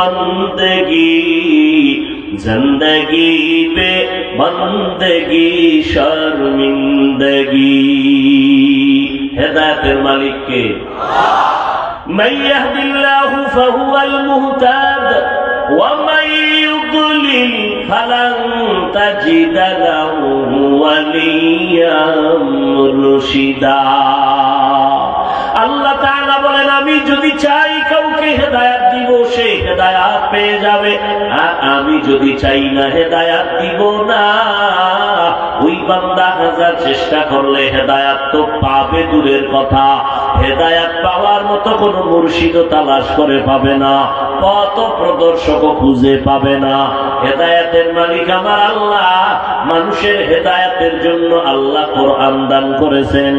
बंदगी जिंदगी पे बंदगी शर्मिंदगी। हिदायतेर मालिक के من يهد الله فهو المهتد ومن يضلل فلن تجد له وليا مرشدا। আল্লাহ তাআলা বলেন আমি যদি চাই কাউকে হেদায়েত দিব সে হেদায়েত পেয়ে যাবে, আর আমি যদি চাই না হেদায়েত দিব না, ওই বান্দা হাজার চেষ্টা করলে হেদায়েত তো পাবে দূরের কথা, হেদায়েত পাওয়ার মতো কোন মুর্শিদও তালাশ করে পাবে না, পথ প্রদর্শকও খুঁজে পাবে না। হেদায়েতের মালিক আমার আল্লাহ। মানুষের হেদায়েতের জন্য আল্লাহ কোরআন দান করেছেন।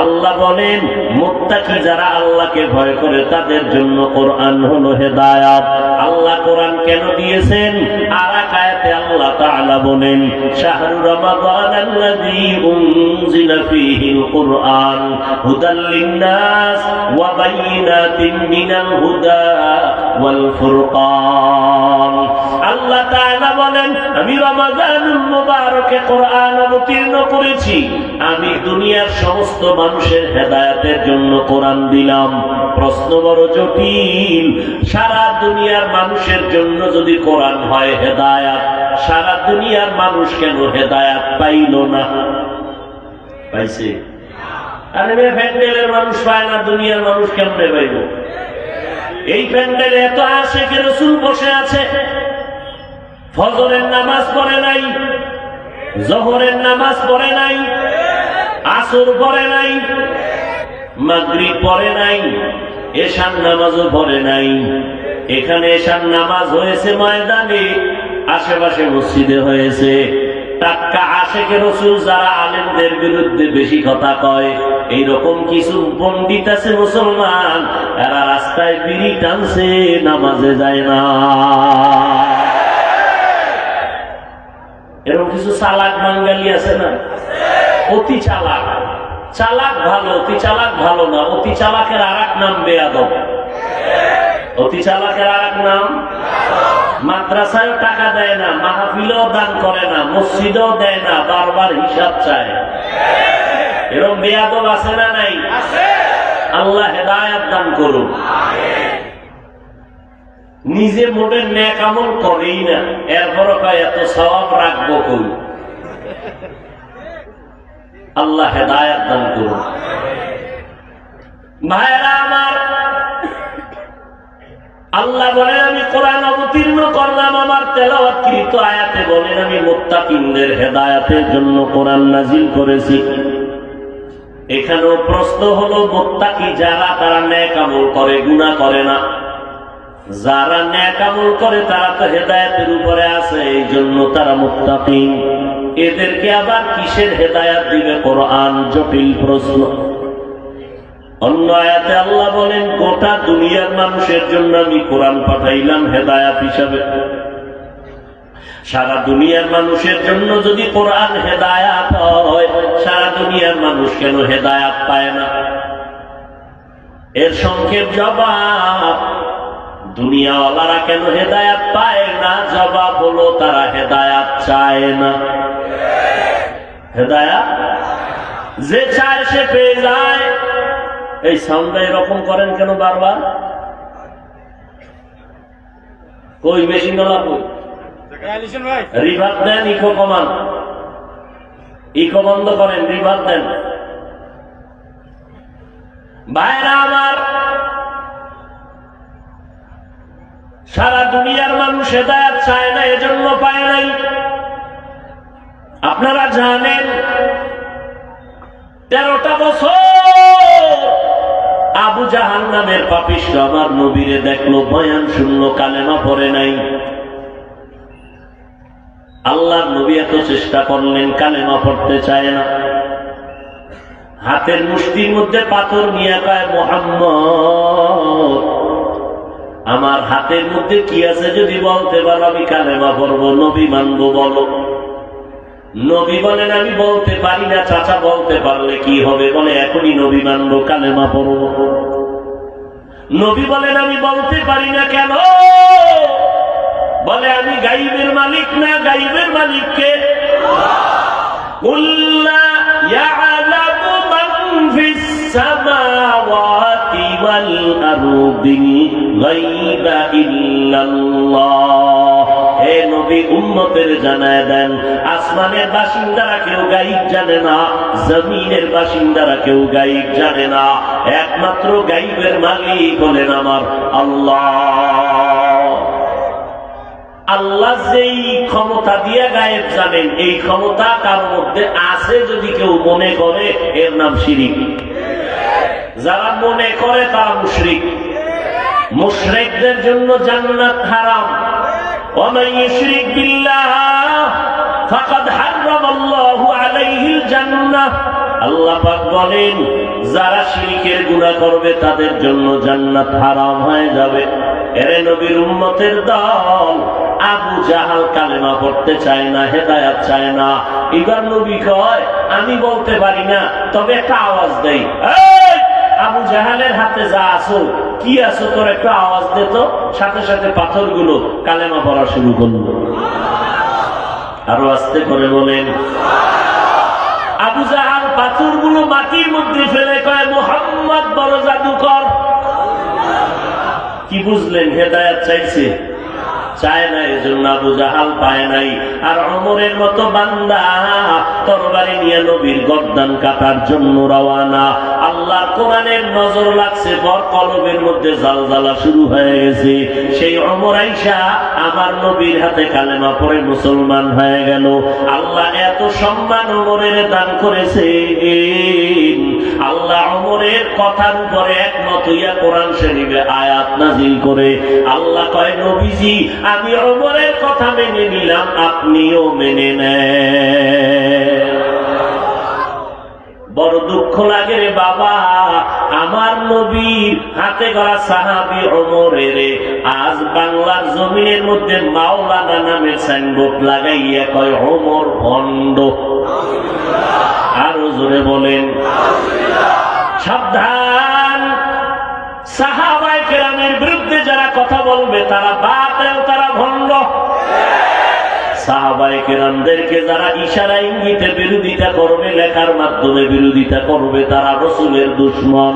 আল্লাহ বলেন মুত্তাকি যারা আল্লাহকে ভয় করে তাদের জন্য কোরআন হলো হেদায়েত। আল্লাহ কোরআন কেন দিয়েছেন? আর এক আয়াতে আল্লাহ তাআলা বলেন শাহরু রমাদানাল্লাযী উনজিলা ফীহিল কুরআন হুদাল লিন-নাস ওয়া বাইয়িনাতিন মিনাল হুদা ওয়াল ফুরকান। আল্লাহ তাআলা বলেন আমি রমাদানুল মুবারকে কোরআন অবতীর্ণ করেছি, আমি দুনিয়ার সমস্ত মানুষের হেদায়েতের জন্য কোরআন দিলাম। প্রশ্ন বড় জটিল, সারা দুনিয়ার মানুষের জন্য যদি কোরআন হয় হেদায়েত, সারা দুনিয়ার মানুষ কেন হেদায়েত পাইল না? পাইছে? আরে প্যান্ডেলের মানুষ পায় না, দুনিয়ার মানুষ কেমনে পাইব? এই প্যান্ডেলে এত আশিকে রাসূল বসে আছে, ফজরের নামাজ পড়ে নাই, জোহরের নামাজ পড়ে নাই, আসর পড়ে নাই, মাগরিব পড়ে নাই, এশার নামাজও পড়ে নাই। এখানে এশার নামাজ হয়েছে ময়দানে, আশেপাশে মসজিদে হয়েছে। টাটকা আশিকে রাসূল যারা আলেমদের বিরুদ্ধে বেশি কথা কয়, এইরকম কিছু পণ্ডিত আছে মুসলমান, এরা রাস্তায় বিড়ি টানছে, নামাজে যায় না। এরকম কিছু চালাক বাঙালি আছে না? অতি চালাক। চালাক ভালো, অতি চালাক ভালো না। অতি চালাকের আর এক নাম বেয়াদব। অতি চালাকের আর এক নাম, মাদ্রাসায়ও টাকা দেয় না, মাহফিলেও দান করে না, মসজিদেও দেয় না, বারবার হিসাব চায়। এরকম বেয়াদব আছে না নাই? আল্লাহ হেদায়েত দান করুন। নিজে মোটের নেক আমল করেই না, এরপরও কয় এত সওয়াব রাখবো কই? আল্লাহ হেদায়েত দান করুন। ভাইরা আমার, আল্লাহ বলেন আমি কোরআন অবতীর্ণ করলাম, আমার তেলাওয়াতকৃত আয়াতে বলেন আমি মুত্তাকিনদের হেদায়েতের জন্য কোরআন নাজিল করেছি। এখানেও প্রশ্ন হলো মুত্তাকি যারা, তারা নেক আমল করে, গুনাহ করে না। যারা নেক আমল করে তারা তো হেদায়েতের উপরে আছে, এই জন্য তারা মুত্তাকি। এদেরকে আবার কিসের হেদায়েত দিবে কোরআন? জটিল প্রশ্ন। অন্য আয়াতে আল্লাহ বলেন গোটা দুনিয়ার মানুষের জন্য আমি কোরআন পাঠাইলাম হেদায়েত হিসাবে। সারা দুনিয়ার মানুষের জন্য যদি কোরআন হেদায়েত হয়, সারা দুনিয়ার মানুষ কেন হেদায়েত পায় না? এর সংক্ষেপ জবাব, দুনিয়াওয়ালারা কেন হেদায়েত পায় না? জবাব হলো তারা হেদায়েত চায় না। হেদায়েত যে চায় সে পেয়ে যায়। এই সাউন্ডটা এরকম করেন কেন বারবার? কই মেশিন গলা কই? রিভার দেন, ইকো কমান, ইকো বন্ধ করেন, রিভার দেন। ভাইরা আমার, সারা দুনিয়ার মানুষ হেদায়েত চায় না, এজন্য পায় নাই। আপনারা জানেন 13টা বছর আবু জাহাল নামের পাপিষ্ঠ আমার নবীরে দেখলো, বয়ান শুনলো, কালেমা পড়ে নাই। আল্লাহর নবী এত চেষ্টা করলেন, কালেমা পড়তে চায় না। হাতের মুষ্টির মধ্যে পাথর নিয়ে কয় মুহাম্মদ, আমার হাতের মধ্যে কি আছে যদি বলতে পারো আমি কালেমা পড়বো, নবী মানবো, বলো। নবী বলেন আমি বলতে পারি না। চাচা বলতে পারলে কি হবে? বলে এখনই নবী মানবো, কালেমা পড়বো। নবী বলেন আমি বলতে পারি না। কেন? বলে আমি গাইবের মালিক না, গাইবের মালিককে কুল লা ইয়ালামু মান ফিস সামাওয়াতি ওয়াল আরদিল গায়বা ইল্লাল্লাহ। হে নবী, উম্মতের জানায় দেন, আসমানের বাসিন্দারা কেউ গায়ব জানে না, জমিনের বাসিন্দারা কেউ গায়ব জানে না, একমাত্র গায়বের মালিক হলেন আমার আল্লাহ। আল্লাহ যেই ক্ষমতা দিয়ে গায়েব জানেন, এই ক্ষমতা কার মধ্যে আছে যদি কেউ মনে করে, এর নাম শিরিক। যারা মনে করে তারা মুশরিক। মুশরিকদের জন্য জান্নাত হারাম। ওয়ামান ইউশরিক বিল্লাহ ফাকাদ হারামাল্লাহু আলাইহিল জান্নাহ। আল্লাহ পাক বলেন, যারা শিরকের গুনাহ করবে তাদের জন্য জান্নাত হারাম হয়ে যাবে। এরে নবীর উম্মতের দল, আবু জাহাল কালেমা পড়তে চায় না, হেদায়েত চায় না। এবার নবী কয়, আমি বলতে পারি না, তবে একটা আওয়াজ দেই। এই আবু জাহালের হাতে যা আছো, কি আছো, তোর একটা আওয়াজ দে তো। সাথে সাথে পাথরগুলো কালেমা পড়া শুরু করলো। আরো আস্তে করে বলেন। আবু জাহাল পাথরগুলো মাটির মধ্যে ফেলে কয়, মুহাম্মদ বড় জাদুকর। কি বুঝলেন? হেদায়েত চাইছে, চায় না, এজন্য আবু জাহাল পায় নাই। আর ওমরের মতো বান্দা তরবারি নিয়ে নবীর গর্দান কাটার জন্য রওয়ানা। আল্লাহর কোরআনের নজর লাগছে, বর কলবের মধ্যে জালজালা শুরু হয়ে গেছে। সেই ওমর আইসা আমার নবীর হাতে কালেমা পড়ে মুসলমান হয়ে গেল। আল্লাহ এত সম্মান ওমরের দান করেছে। আল্লাহ ওমরের কথার উপরে একমত হইয়া কোরআন শরীফে আয়াত নাযিল করে আল্লাহ কয়, নবীজি আমি ওমরের কথা মেনে নিলাম, আপনিও মেনে নেন। বড় দুঃখ লাগে রে বাবা, আমার নবীর হাতে গড়া সাহাবী ওমরের আজ বাংলার জমিনের মধ্যে মাওলানা নামের সাইনবোর্ড লাগাইয়া কয় ওমর ভণ্ড। আরো জোরে বলেন। সাবধান, সাহাবায়ে কেরামের বিরুদ্ধে যারা কথা বলবে তারা বাতিল, তারা ভণ্ড। সাহাবায়ে কেরামদেরকে যারা ইশারা ইঙ্গিতে বিরোধিতা করবে, লেখার মাধ্যমে বিরোধিতা করবে, তারা রাসূলের দুশমন।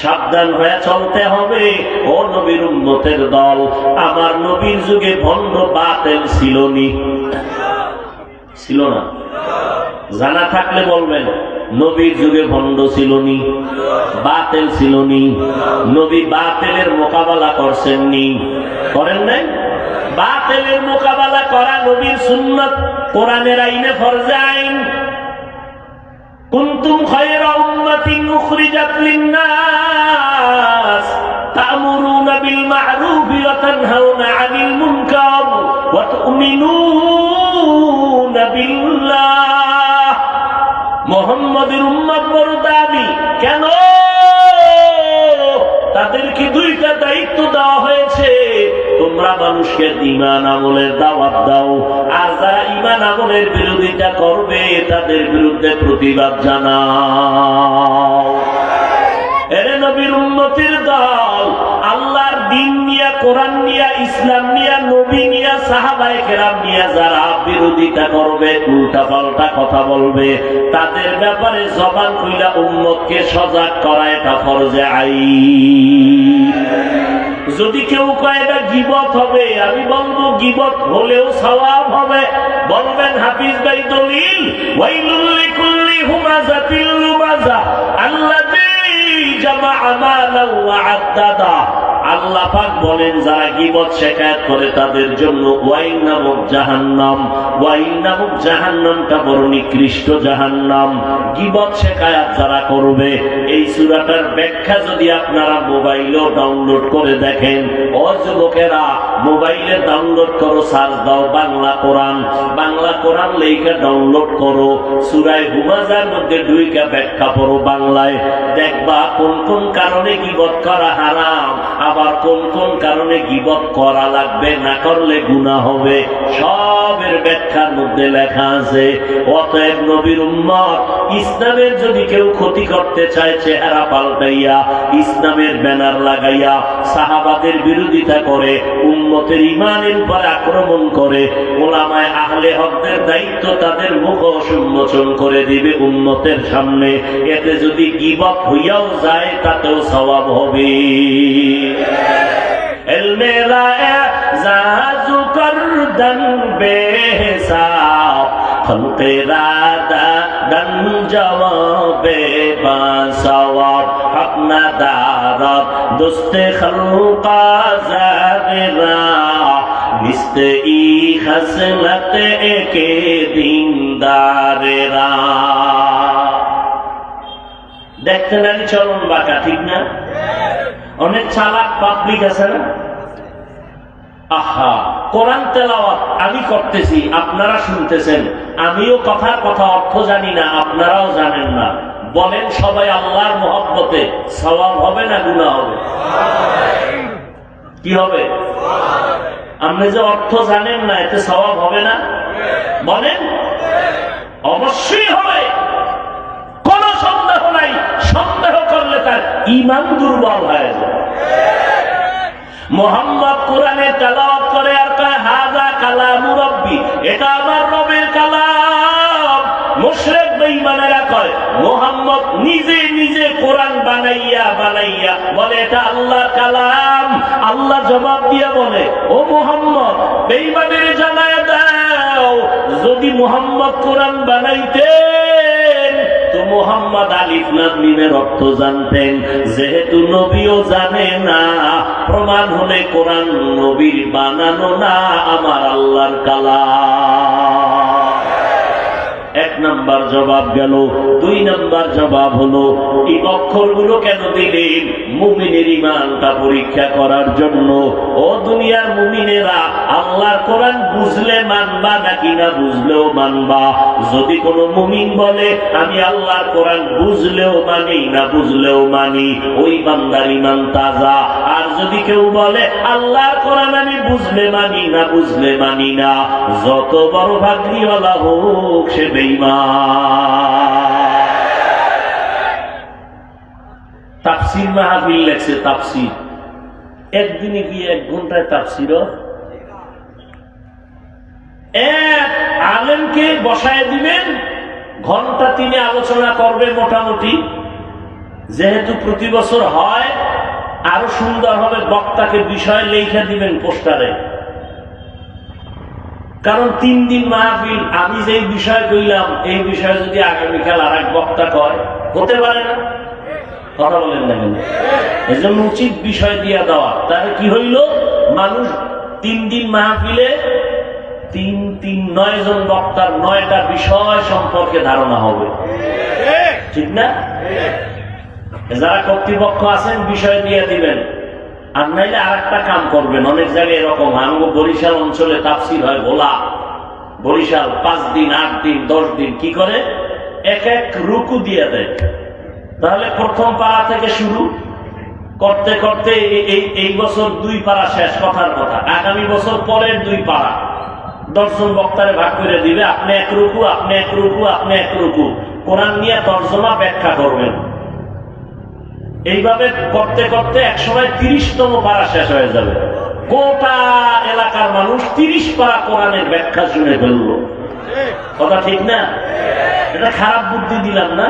সাবধান হয়ে চলতে হবে ও নবীর উম্মতের দল। আমার নবীর যুগে ভণ্ড বাতিল ছিল নি? ছিল না? জানা থাকলে বলবেন। নবীর যুগে ভণ্ড ছিল নি? বাতিল ছিল নি? নবী বাতিলের মোকাবেলা করছেন নি? করেন নাই? বাতিলের মোকাবেলা করা নবীর সুন্নাত, কোরআনের আইনে ফরজে আইন। কুনতুম খায়রা উম্মাতিন উখরিজাত লিন-নাস তা'মুরুনা বিল মা'রুফি ওয়া তানহাউনা 'আনিল মুনকার ওয়া তু'মিনুনা বিল্লাহ। মুহাম্মাদের উম্মত বড় দামি কেন? তাদেরকে দুইটা দায়িত্ব দেওয়া হয়েছে। তোমরা মানুষকে ঈমান আমলের দাওয়াত দাও, আর যারা ঈমান আমলের বিরোধিতা করবে তাদের বিরুদ্ধে প্রতিবাদ জানাও। এরে নবীর উম্মতের দল, আল্লাহর দ্বীন নিয়া, কোরআন নিয়া, ইসলাম নিয়া, নবী নিয়া, সাহাবায়ে কেরাম নিয়া যারা বিরোধিতা করবে, উল্টা পাল্টা কথা বলবে, তাদের ব্যাপারে জবান খুইলা উম্মতকে সজাগ করা এটা ফরজে আইন। যদি কেউ কয় এটা গীবত হবে, আমি বলবো গীবত হলেও সওয়াব হবে। বলবেন হাফিজ ভাই দলিল, ওয়াইলুল লিকুল্লি হুমাযাতিল লুমাযা আল্লাযী জামাআ মালান ওয়া আদ্দাদা। আল্লাহ পাক বলেন, যারা গীবত শিকায়ত করে তাদের জন্য ওয়াইল নামক জাহান্নাম। ওয়াইল নামক জাহান্নামটা বড় নিকৃষ্ট জাহান্নাম। গীবত শিকায়ত যারা করবে, এই সূরাটার ব্যাখ্যা যদি আপনারা মোবাইলেও ডাউনলোড করে দেখেন, ও যুবকেরা মোবাইলে ডাউনলোড করো, সার্চ দাও বাংলা কোরআন, বাংলা কোরআন লেখা ডাউনলোড করো, সূরা হুমাযার মধ্যে দুইটা ব্যাখ্যা পড়ো বাংলায়, দেখবা কোন কোন কারণে গীবত করা হারাম, আবার কোন কোন কারণে গীবত করা লাগবে, না করলে গুনাহ হবে। সবের ব্যাখ্যার মধ্যে লেখা আছে। অতএব নবীর উম্মত ইসলামের যদি কেউ ক্ষতি করতে চায় চেহারা পাল্টাইয়া ইসলামের ব্যানার লাগাইয়া সাহাবাদের বিরোধিতা করে উম্মতের ঈমানের উপর আক্রমণ করে ওলামায়ে আহলে হকদের দায়িত্ব তাদের মুখ উন্মোচন করে দিবে উম্মতের সামনে। এতে যদি গীবত হইয়াও যায় তাতেও সওয়াব হবে। এলমেরা জাজু করদন বেহিসাব খলকেরা দান জওয়াবে বাসওয়াব আপনা দারত দোস্তে খলকা জাগরা মিস্তে ই খসলত একে দিনদারেরা। দেখতে নাকি চলন বাঁকা, ঠিক না? অনেক চালাক পাবলিক আছে না? আহা, কোরআন তেলাওয়াত আমি করতেছি, আপনারা শুনতেছেন, আমিও কথার কথা অর্থ জানি না, আপনারাও জানেন না। বলেন সবাই আল্লাহর মহব্বতে সওয়াব হবে না গুনাহ হবে? কি হবে? আপনি যে অর্থ জানেন না এতে সওয়াব হবে না? বলেন। অবশ্যই হবে, কোন সন্দেহ নাই। সন্দেহ করলে তার ঈমান দুর্বল হয়ে যায়। মুহাম্মদ কোরআনে তেলাওয়াত করে আর কয় হাযা কালামু রাব্বি, এটা আমার রবের কালাম। মুশরিক বেঈমানেরা কয় মুহাম্মদ নিজে নিজে কোরআন বানাইয়া বানাইয়া বলে এটা আল্লাহর কালাম। আল্লাহ জবাব দিয়া বলে ও মুহাম্মদ বেঈমানের জানায়া দাও যদি মুহাম্মদ কোরআন বানাইতেন তো মুহাম্মদ আলিফ লাম মিমের অর্থ জানতেন। যেহেতু নবীও জানে না, প্রমাণ হলে কোরআন নবীর বানানো না, আমার আল্লাহর কালাম। এক নাম্বার জবাব গেল। দুই নাম্বার জবাব হলো এই অক্ষরগুলো কেন দিলেন? মুমিনের ঈমানটা পরীক্ষা করার জন্য। ও দুনিয়ার মুমিনেরা, আল্লাহর কোরআন বুঝলে মানবা নাকি না বুঝলেও মানবা? যদি কোন মুমিন বলে আমি আল্লাহর কোরআন বুঝলেও মানি না বুঝলেও মানি, ওই বান্দার ঈমান তাজা। আর যদি কেউ বলে আল্লাহর কোরআন আমি বুঝলে মানি না বুঝলে মানি না, যত বড় ভাগ্যওয়ালা হোক সে বেঈমান। তাফসীর মাহফিল লেখছে, তাফসীর একদিনে গিয়ে 1 ঘন্টায় তাফসীর। এক আলেমকে বসায় দিবেন, ঘন্টা 3 আলোচনা করবে মোটামুটি। যেহেতু প্রতি বছর হয়, আরো সুন্দর হবে, বক্তাকে বিষয় লেখা দিবেন পোস্টারে। কারণ 3 দিন মাহফিল, আমি যে বিষয় কইলাম এই বিষয়ে যদি আগামীকাল আর এক বক্তা কয়, হতে পারে না? কথা বলেন না কেন? এই জন্য উচিত বিষয় দিয়া দেওয়া। তাহলে কি হইল, মানুষ 3 দিন মাহফিলে 9 জন বক্তার 9টা বিষয় সম্পর্কে ধারণা হবে, ঠিক না? যারা কর্তৃপক্ষ আছেন বিষয় দিয়ে দিবেন, আর নাইলে আর একটা কাম করবেন। অনেক জায়গায় এরকম, আমাকে বরিশাল অঞ্চলে তাফসীর হয়, ভোলা বরিশাল 5 দিন 8 দিন 10 দিন কি করে এক এক রুকু দিয়ে দেয়। তাহলে প্রথম পারা থেকে শুরু করতে করতে এই বছর 2 পারা শেষ, কথার কথা। আগামী বছর পরের 2 পারা 10 জন বক্তারে ভাগ করে দিবে, আপনি 1 রুকু, আপনি 1 রুকু, আপনি 1 রুকু, কোরআন নিয়ে তরজমা ব্যাখ্যা করবেন। এইভাবে করতে করতে একসময় 30তম পারা শেষ হয়ে যাবে। গোটা এলাকার মানুষ 30 পারা কোরআনের ব্যাখ্যা শুনে ফেলল। কথা ঠিক না? এটা খারাপ বুদ্ধি দিলাম না?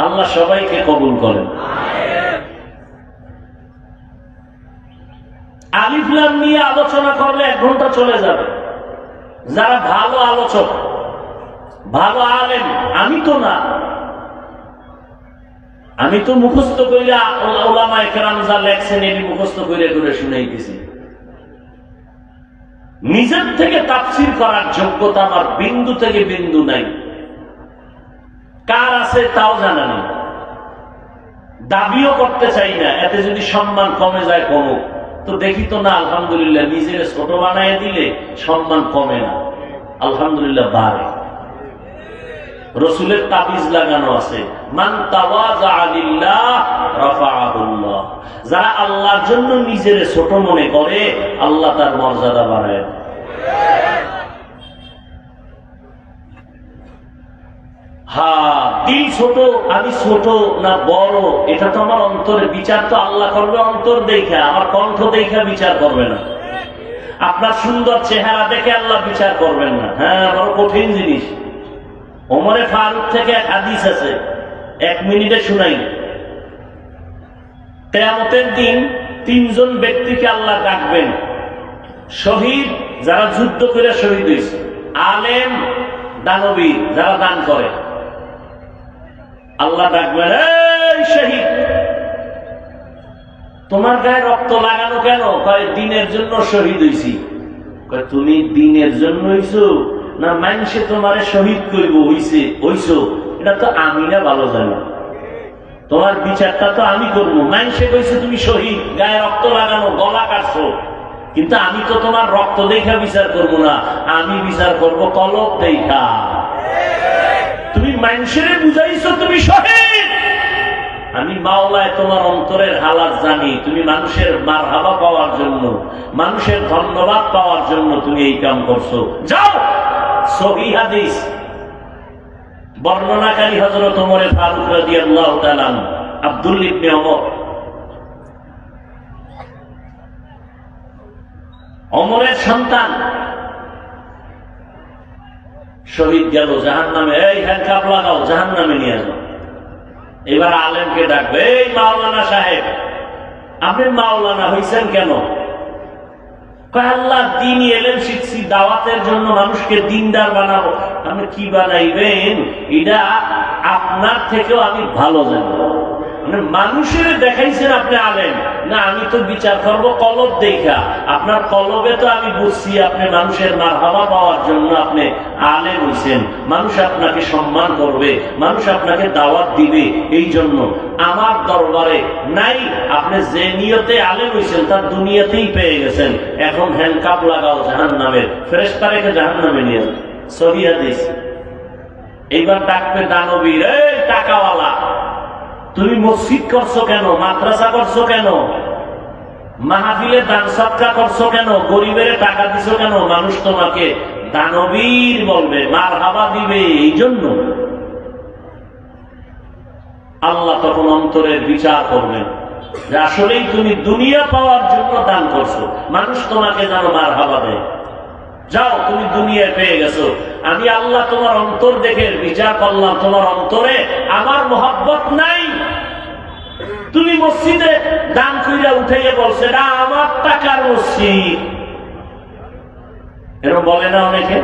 আল্লাহ সবাইকে কবুল করেন। আলিফ লাম নিয়ে আলোচনা করলে 1 ঘন্টা চলে যাবে। যারা ভালো আলোচক, ভালো আলেম, আমি তো না, আমি তো মুখস্থ কইরা ওলামায়ে কেরাম যা লেখছেন এটি মুখস্থ কইরা করে শুনাইতেছি। নিজের থেকে তাফসীর করার যোগ্যতা আমার বিন্দু থেকে বিন্দু নাই। কার আছে তাও জানা নেই, দাবিও করতে চাই না। এতে যদি সম্মান কমে যায় কমুক, তো দেখি তো না আলহামদুলিল্লাহ নিজের ছোট বানায় দিলে সম্মান কমে না, আলহামদুলিল্লাহ বাড়ে। রসুলের তাবিজ লাগানো আছে, মান তাওয়াযা লিল্লাহ রাফাআহুল্লাহ। যারা আল্লাহর জন্য নিজের ছোট মনে করে আল্লাহ তার মর্যাদা বাড়ায়। হ্যাঁ, দিল ছোট, আমি ছোট না বড়, এটা তো আমার অন্তরে বিচার তো আল্লাহ করবে অন্তর দেখে, আমার কণ্ঠ দেখে বিচার করবে না। আপনার সুন্দর চেহারা দেখে আল্লাহ বিচার করবেন না। হ্যাঁ, বড় কঠিন জিনিস। ওমরে ফারুক থেকে এক হাদিস আছে, 1 মিনিটে শুনাই। কিয়ামতের দিন 3 জন ব্যক্তিকে আল্লাহ ডাকবেন। শহীদ, যারা যুদ্ধ করে শহীদ হয়েছে, আলেম, দানবীর, যারা দান করে। আল্লাহ ডাকবেন, এই শহীদ, তোমার গায়ে রক্ত লাগানো কেন? কয়, দিনের জন্য শহীদ হইছি। কয়, তুমি দিনের জন্য হইছো না মানুষে তোমারে শহীদ করব হইছো? এটা তো আমি না ভালো জানি, তোমার বিচারটা তো আমি করবো। মানুষে কইছে তুমি শহীদ, গায়ে রক্ত লাগানো, গলা কাটছো, কিন্তু আমি তো তোমার রক্ত দেখা বিচার করবো না, আমি বিচার করবো কলব দেখা। তুমি মানুষের বুঝাইছো তুমি শহীদ, আমি মাওলায় তোমার অন্তরের হালাত জানি। তুমি মানুষের মারহাবা পাওয়ার জন্য, মানুষের ধন্যবাদ পাওয়ার জন্য তুমি এই কাম করছো। যাও। সহিহ হাদিস, বর্ণনাকারী হযরত ওমর ফারুক রাদিয়াল্লাহু তাআলা আব্দুল ইবনে ওমর। ওমরের সন্তান শহীদ গেল জাহান্নামে। এই হ্যান্ডকাপ লাগাও, জাহান্নামে নিয়ে যাও। এবার আলেমকে ডাকবে, এই মাওলানা সাহেব, আপনি মাওলানা হইছেন কেন? আল্লাহ দিন এলেন শিখছি, দাওয়াতের জন্য মানুষকে দিনদার বানাবো। আপনি কি বানাইবেন এটা আপনার থেকেও আমি ভালো জানি। মানুষের দেখাইছেন আপনি আলেম না, আমি তো বিচার করবো কলব দেখা। আপনার কলবে তো আমি বুঝছি আপনি মানুষের মারহাবা পাওয়ার জন্য আপনি আলেম হইছেন। মানুষ আপনাকে সম্মান করবে, মানুষ আপনাকে দাওয়াত দিবে, এই জন্য আমার দরবারে নাই। আপনি যে নিয়তে আলেম হইছেন তার দুনিয়াতেই পেয়ে গেছেন। এখন হ্যান্ডকাপ লাগাও জাহান্নামের, ফেরেশতা রেখে জাহান্নামে নিয়ে যাও। সহিহ হাদিস। এইবার ডাকবে দানবীর, এই টাকাওয়ালা, তুমি মসজিদ করছো কেন? মাদ্রাসা করছো কেন? মাহফিলে দান সদকা করছো কেন? গরিবের টাকা দিছো কেন? মানুষ তোমাকে দানবীর বলবে, মারহাবা দিবে। এই জন্য আল্লাহ তখন অন্তরের বিচার করবেন যে আসলেই তুমি দুনিয়া পাওয়ার জন্য দান করছো, মানুষ তোমাকে যেন মারহাবা দেয়। যাও, তুমি দুনিয়ায় পেয়ে গেছো, আমি আল্লাহ তোমার অন্তর দেখে বিচার করলাম, তোমার অন্তরে আমার মোহাব্বত নাই। তুমি মসজিদে দান কইরা উঠাইয়া বলছে না আমার টাকার মসজিদ, এরকম বলে না অনেকে।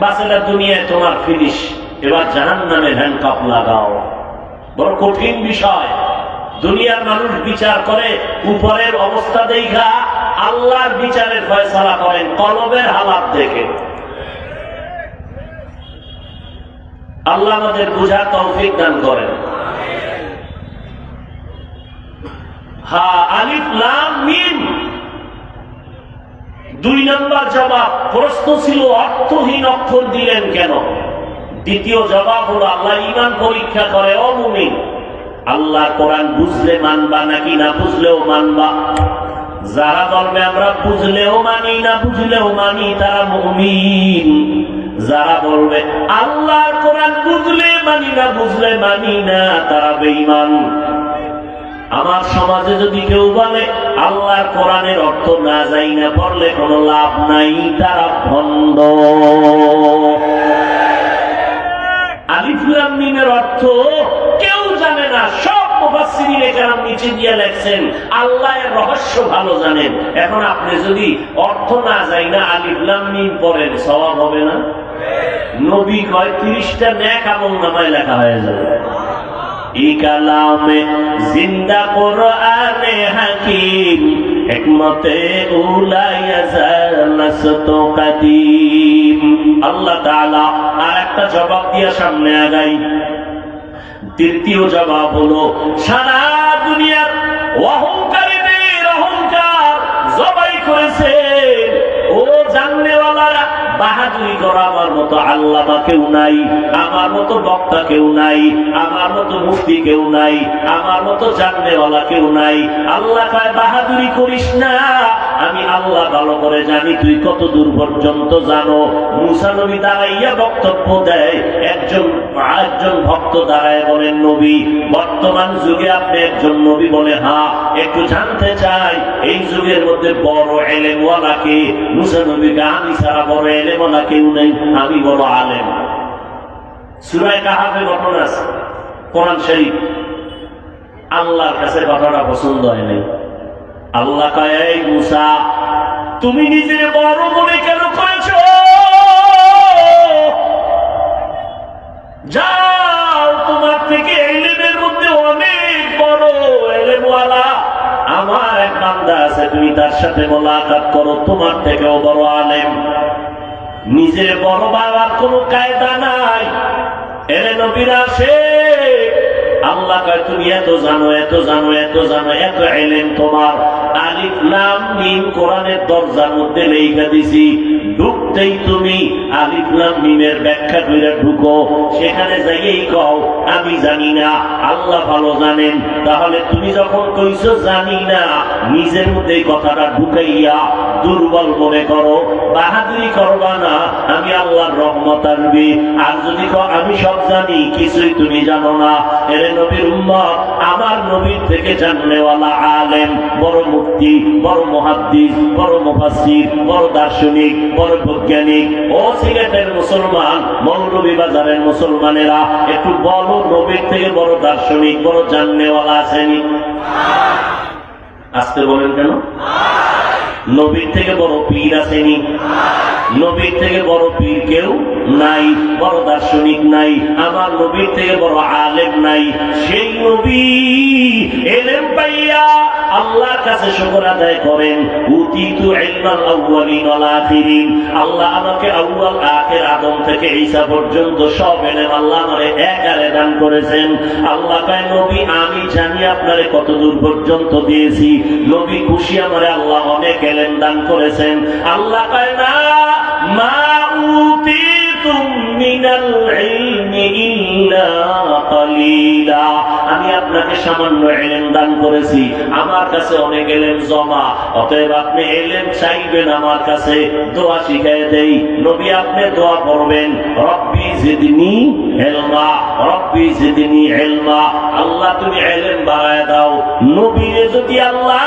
বাসেলা দুনিয়ায় তোমার ফিনিশ, এবার জাহান্নামের হ্যান্ডকাপ লাগাও। বড় কঠিন বিষয়। দুনিয়ার মানুষ বিচার করে উপরের অবস্থা দেখা, আল্লাহর বিচারের ফয়সালা করেন কলবের হালাত দেখে। আল্লাহ আমাদের বুঝার তৌফিক দান করেন। হ্যাঁ, আলিফ লাম মিম 2 নম্বর জবাব। প্রশ্ন ছিল অর্থহীন অক্ষর দিলেন কেন? দ্বিতীয় জবাব হলো আল্লাহ ঈমান পরীক্ষা করে। ও মুমিন, আল্লাহ কোরআন বুঝলে মানবা নাকি না বুঝলেও মানবা? যারা বলবে আমরা বুঝলেও মানি না বুঝলেও মানি তারা মুমিন। যারা বলবে আল্লাহর কোরআন বুঝলে মানি না বুঝলে মানি না তারা বেঈমান। আমার সমাজে যদি কেউ বলে আল্লাহর কোরআনের অর্থ না যাই না পড়লে কোনো লাভ নাই, তারা ভণ্ড। আলিফ লাম মিমের অর্থ কেউ জানে না, সব মুফাসসিরিনে কেরাম নিচে দিয়ে লেখছেন আল্লাহ এর রহস্য ভালো জানেন। এখন আপনি যদি অর্থ না যাই না আলিফ লাম মিম পড়েন, সওয়াব হবে না? নবী কয় 30টা নেক আমল নামায় লেখা হয়ে যাবে। ই কালামে জিন্দা কোরআনে হাকিম হিকমতে উলাইয়া জালাসত কাদিম। আল্লাহ তাআলা আরেকটা জবাব দিয়ে সামনে আগাই। তৃতীয় জবাব হলো সারা দুনিয়ার অহংকারীদের অহংকার জবাই করেছে। ও জাননেওয়ালারা, বাহাদুরি করা আমার মতো আল্লামা কেউ নাই, আমার মতো বক্তা কেউ নাই, আমার মতো মুফতি কেউ নাই, আমার মতো জাননেওয়ালা কেউ নাই। আল্লাহ কয় বাহাদুরি করিস না, আমি আল্লাহ ভালো করে জানি তুই কত দূর পর্যন্ত জানো। মুসা নবী দাঁড়াইয়া বক্তব্য দেয়, একজন ভক্ত দাঁড়ায় বলেন, নবী বর্তমান যুগে আপনি একজন নবী? বলে হ্যাঁ। একটু জানতে চাই এই যুগের মধ্যে বড় এলেমওয়ালা কে? মুসা নবীকে, আমি ছাড়া বড় এলেমওয়ালা কেউ নেই, আমি বড় আলেম। সূরা কাহাফে ঘটনা আছে, কোরআন শরীফ। আল্লাহর কাছে কথাটা পছন্দ হয় নাই। আল্লাহ কয়, এই মুসা, তুমি নিজের বড় মনে কেন করেছ? যাও, তোমার থেকে ইলমের মধ্যে অনেক বড় ইলমওয়ালা আমার এক বান্দা আছে, তুমি তার সাথে মোলাকাত করো, তোমার থেকেও বড় আলেম। নিজের বড় বাবার কোনো কায়দা নাই। এরে নবীরা আসে, আল্লাহ কয় তুমি এত জানো, এত জানো, এত জানো, এত ইলম তোমার। আলিফ লাম মিম কোরআনের দরজার মধ্যে লেখা দিছি, ঢুকতেই তুমি আলিফ লাম মিমের ব্যাখ্যা কইরা ঢুকো, সেখানে যাইয়েই কও আমি জানি না, আল্লাহ ভালো জানেন। তাহলে তুমি যখন কইছো জানি না, নিজের মধ্যে কথাটা ঢুকাইয়া দুর্বল মনে করো, বাহাদুরি করবা না, আমি আল্লাহর রহমত আনবি। আর যদি আমি সব জানি, কিছুই তুমি জানো না। এরে নবীর উম্মত, আমার নবীর থেকে জাননেওয়ালা আলেম, বড় মুফতি, বড় মুহাদ্দিস, বড় মুফাসসির, বড় দার্শনিক, বড় বৈজ্ঞানিক। ও সিলেটের মুসলমান, মৌলভীবাজারের মুসলমানেরা, একটু বলো, নবীর থেকে বড় দার্শনিক, বড় জাননেওয়ালা আসেনি? আজকে বলেন কেন? নবীর থেকে বড় পীর আসেনি? নবীর থেকে বড় পীর কেউ নাই, বড় দার্শনিক নাই, আমার নবীর থেকে বড় আলেম নাই। সেই নবী ইলম পাইয়া আল্লাহর কাছে শুকর আদায় করেন, উতিতু ইলমাল আউয়ালিন ওয়াল আখিরিন। আল্লাহ আমাকে আউয়াল আখির আদম থেকে ঈসা পর্যন্ত সব ইলম আল্লাহ আমারে একারে দান করেছেন। আল্লাহ কয়, নবী আমি জানি আপনারে কত দূর পর্যন্ত দিয়েছি। নবী খুশি, আমারে আল্লাহ অনেক ইলম দান করেছেন। আল্লাহ কয়, না, মা উতিতুম মিনাল ইলমি ইল্লা কালিলা। আমি আপনাকে সামান্য ইলম দান করেছি, আমার কাছে অনেক ইলম জমা। অতএব আপনি ইলম চাইবেন আমার কাছে, দোয়া শিখায় দেই। নবী আপনি দোয়া করবেন, রব্বি জিদনি ইলমা, রব্বি জিদনি ইলমা। আল্লাহ তুমি ইলম বাড়ায় দাও। নবীরে যদি আল্লাহ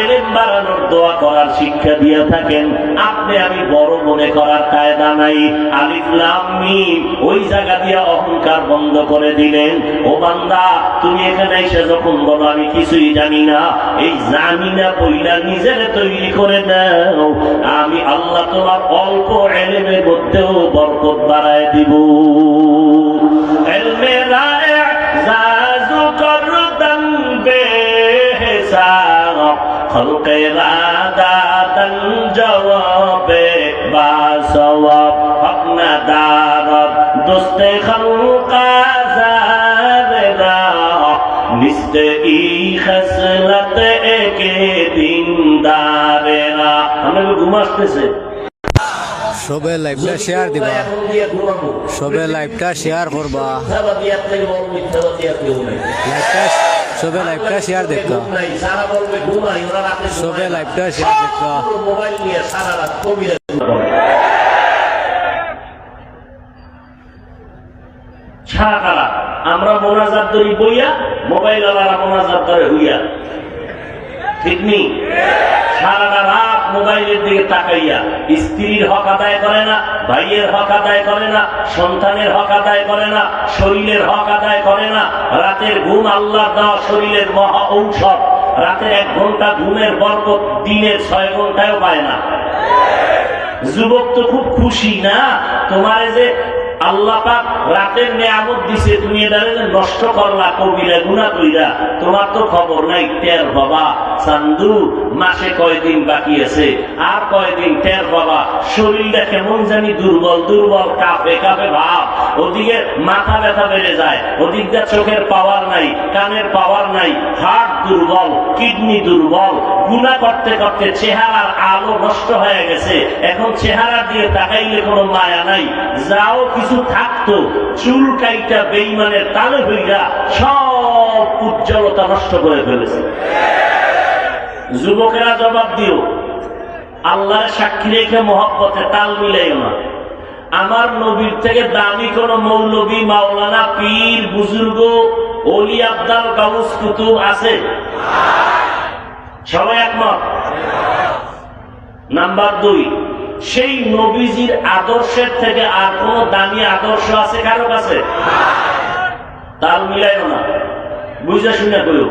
ইলম বাড়ানোর দোয়া করার শিক্ষা দিয়ে থাকেন, আপনি আমি বড় মনে করার কায়দা নাই। আলিফ লাম মিম ওই জায়গা দিয়ে অহংকার বন্ধ করে দিলেন। ও বান্দা, তুমি এখানে এসে যখন বলো আমি কিছুই জানি না, এই জানি না বইলা নিজের তৈরি করে নাও, আমি আল্লাহ তোমার অল্প ইলমের মধ্যেও বরকত বাড়ায় দিব। ইলমে রা'জাজ করদান বেহিসাব, খলকে রাদাতান জওয়াবে বাসওয়াব, হক না দারব দোস্তে খলকা জারেদা, নিস্তে ই খসলত একে দিনদারেরা। আমাকে ঘুম আসতেছে, সবে লাইভটা শেয়ার দিবা, সবে লাইভটা শেয়ার করবা, সবে লাইভটা শেয়ার দেখবা, সবে লাইভটা শেয়ার দেখবা। আমরা মোনাজাত ধরি বইয়া, মোবাইল আলারা মোনাজাত ধরে হইয়া, ঠিক নেই? সারাটা রাত মোবাইলের দিকে তাকাইয়া স্ত্রীর হক আদায় করে না, ভাইয়ের হক আদায় করে না, সন্তানের হক আদায় করে না, শরীরের হক আদায় করে না। রাতের ঘুম আল্লাহর দেওয়া শরীরের মহা ঔষধ। রাতের 1 ঘন্টা ঘুমের বরকত দিনের 6 ঘন্টায়ও পায় না। যুবক তো খুব খুশি না, তোমার যে আল্লাহ পাক রাতের নিয়ামত দিছে, তুমি এটা নষ্ট করলা কবিরা গুনাহ কইরা, তোমার তো খবর নাই। টের বাবা চান্দু, মাসে কয়দিন বাকি আছে, আর কয়দিন টের বাবা, শরীরটা কেমন জানি দুর্বল দুর্বল, কাঁপে কাঁপে ভাব। ওদিকে মাথা ব্যথা বেড়ে যায়, ওদিকটা চোখের পাওয়ার নাই, কানের পাওয়ার নাই, হার্ট দুর্বল, কিডনি দুর্বল। গুনাহ করতে করতে চেহারার আলো নষ্ট হয়ে গেছে। এখন চেহারা দিয়ে তাকাইলে কোনো মায়া নাই। যাও কিছু থাকতো, চুল কাইটা বেঈমানের তালে হইয়া সব উজ্জ্বলতা নষ্ট করে ফেলেছে। যুবকেরা জবাব দিও, আল্লাহ সাক্ষী রেখে মহব্বতে তাল মিলাইও না। আমার নবীর থেকে দামি কোন মৌলবী, মাওলানা, পীর, বুজুর্গ, ওলি, আব্দাল, গাউস, কুতুব আছে? সবাই একমত? নাম্বার 2, সেই নবীজির আদর্শের থেকে আর কোন দামি আদর্শ আছে কারো কাছে? তাল মিলাইও না, বুঝে শুনে কইও।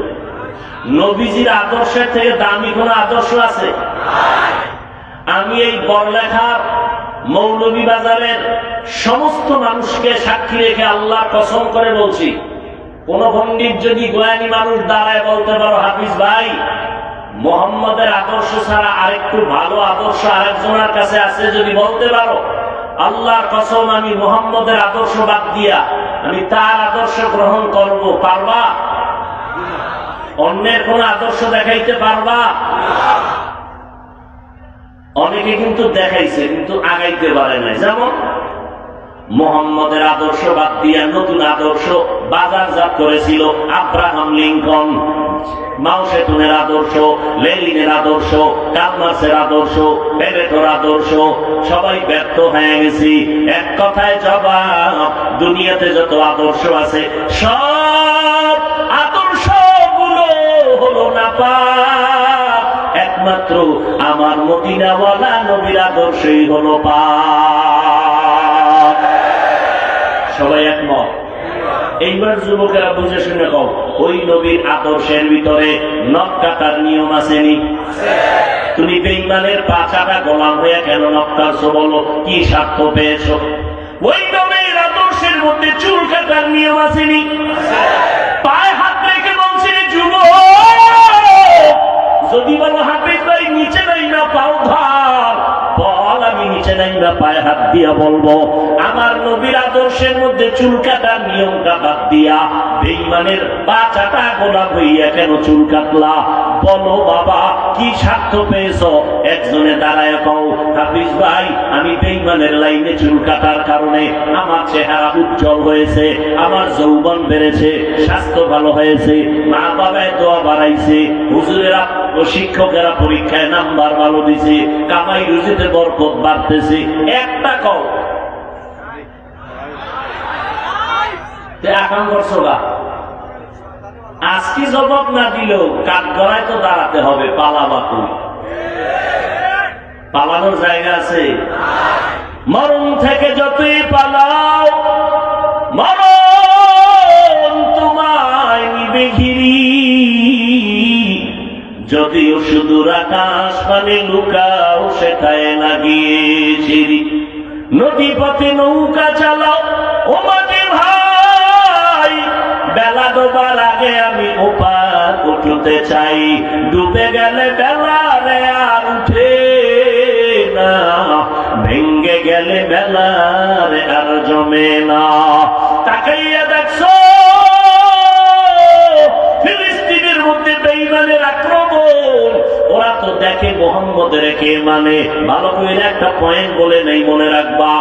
নবীজির আদর্শের থেকে দামি কোন আদর্শ আছে? আমি এই বড়লেখার মৌলভীবাজারের সমস্ত মানুষকে সাক্ষী রেখে আল্লাহ কসম করে বলছি, কোন পণ্ডিত যদি জ্ঞানী মানুষ দাঁড়ায় বলতে পারো হাফিজ ভাই মোহাম্মদের আদর্শ ছাড়া আরেকটু ভালো আদর্শ আরেকজনের কাছে আছে, যদি বলতে পারো, আল্লাহর কসম আমি মোহাম্মদের আদর্শ বাদ দিয়া আমি তার আদর্শ গ্রহণ করব। পারবা? অন্যের কোন আদর্শ দেখাইতে পারবা? অনেকে কিন্তু দেখাইছে কিন্তু আগাইতে পারে নাই। যেমন মোহাম্মদের আদর্শ বাদ দিয়া নতুন আদর্শ বাজারজাত করেছিল আব্রাহাম লিঙ্কন, মাও সেতুনের আদর্শ, লেনিনের আদর্শ, কার্ল মার্ক্সের আদর্শ, প্যারেটোর আদর্শ। সবাই ব্যর্থ হয়ে গেছি। এক কথায় জবাব, দুনিয়াতে যত আদর্শ আছে সব আদর্শগুলো হলো না পাক, একমাত্র আমার মদিনাওয়ালা নবীর আদর্শই হলো পাক। সবাই একমত? এইবার যুবকেরা বুঝে শুনে কও, ওই নবীর আদর্শের ভিতরে নখ কাটার নিয়ম আসেনি? তুমি বেঈমানের পা চাটা গোলাম হয়ে কেন নখ কাটছো বলো? কি স্বার্থ পেয়েছো? ওই নবীর আদর্শের মধ্যে চুল কাটার নিয়ম আসেনি? পায়ে হাত রেখে বলছে যুবক, যদি বলো হাফিজ ভাই নিচে নাই না পাও ধর, বল আমি নিচে নাই না পায়ে হাত দিয়া বলবো আমার নবীর আদর্শের মধ্যে চুল কাটার নিয়মটা বাদ দিয়া বেঈমানের পা চাটা গোলাপ হইয়া কেন চুল কাটলা? বলো বাবা, কি স্বার্থ পেয়েছ? একজনে দাঁড়ায় কও, হাফিজ ভাই আমি বেঈমানের লাইনে চুল কাটার কারণে আমার চেহারা উজ্জ্বল হয়েছে, আমার যৌবন বেড়েছে, স্বাস্থ্য ভালো হয়েছে, মা বাবায় দোয়া বাড়াইছে, হুজুরেরা ও শিক্ষকেরা পরীক্ষায় নাম্বার ভালো দিছে, কামাই রুজিতে বরকত বাড়তেছে। একটা কও আকাম করছো গা। আজকে জবাব না দিলেও কাঠগড়ায় তো দাঁড়াতে হবে। পালাবা তুমি? পালানোর জায়গা আছে? মরণ থেকে যতই পালাও মরণ তোমায় নিবে ঘিরি, যদিও সুদূর আকাশ পানে লুকাও সেটায় লাগিয়ে ছিরি। নদী পথে নৌকা চালাও ও মাঝি ভাই, বেলা ডোবার আগে আমি ওপার উঠতে চাই, ডুবে গেলে বেলা রে আর উঠে না, ভেঙ্গে গেলে বেলা রে আর জমে না। তাকাইয়া দেখছো ফিলিস্তিনের মধ্যে বেঈমানের আক্রমণ, ওরা তো দেখে মোহাম্মদের কে মানে। ভালো করে একটা পয়েন্ট বলে নেই, মনে রাখবা।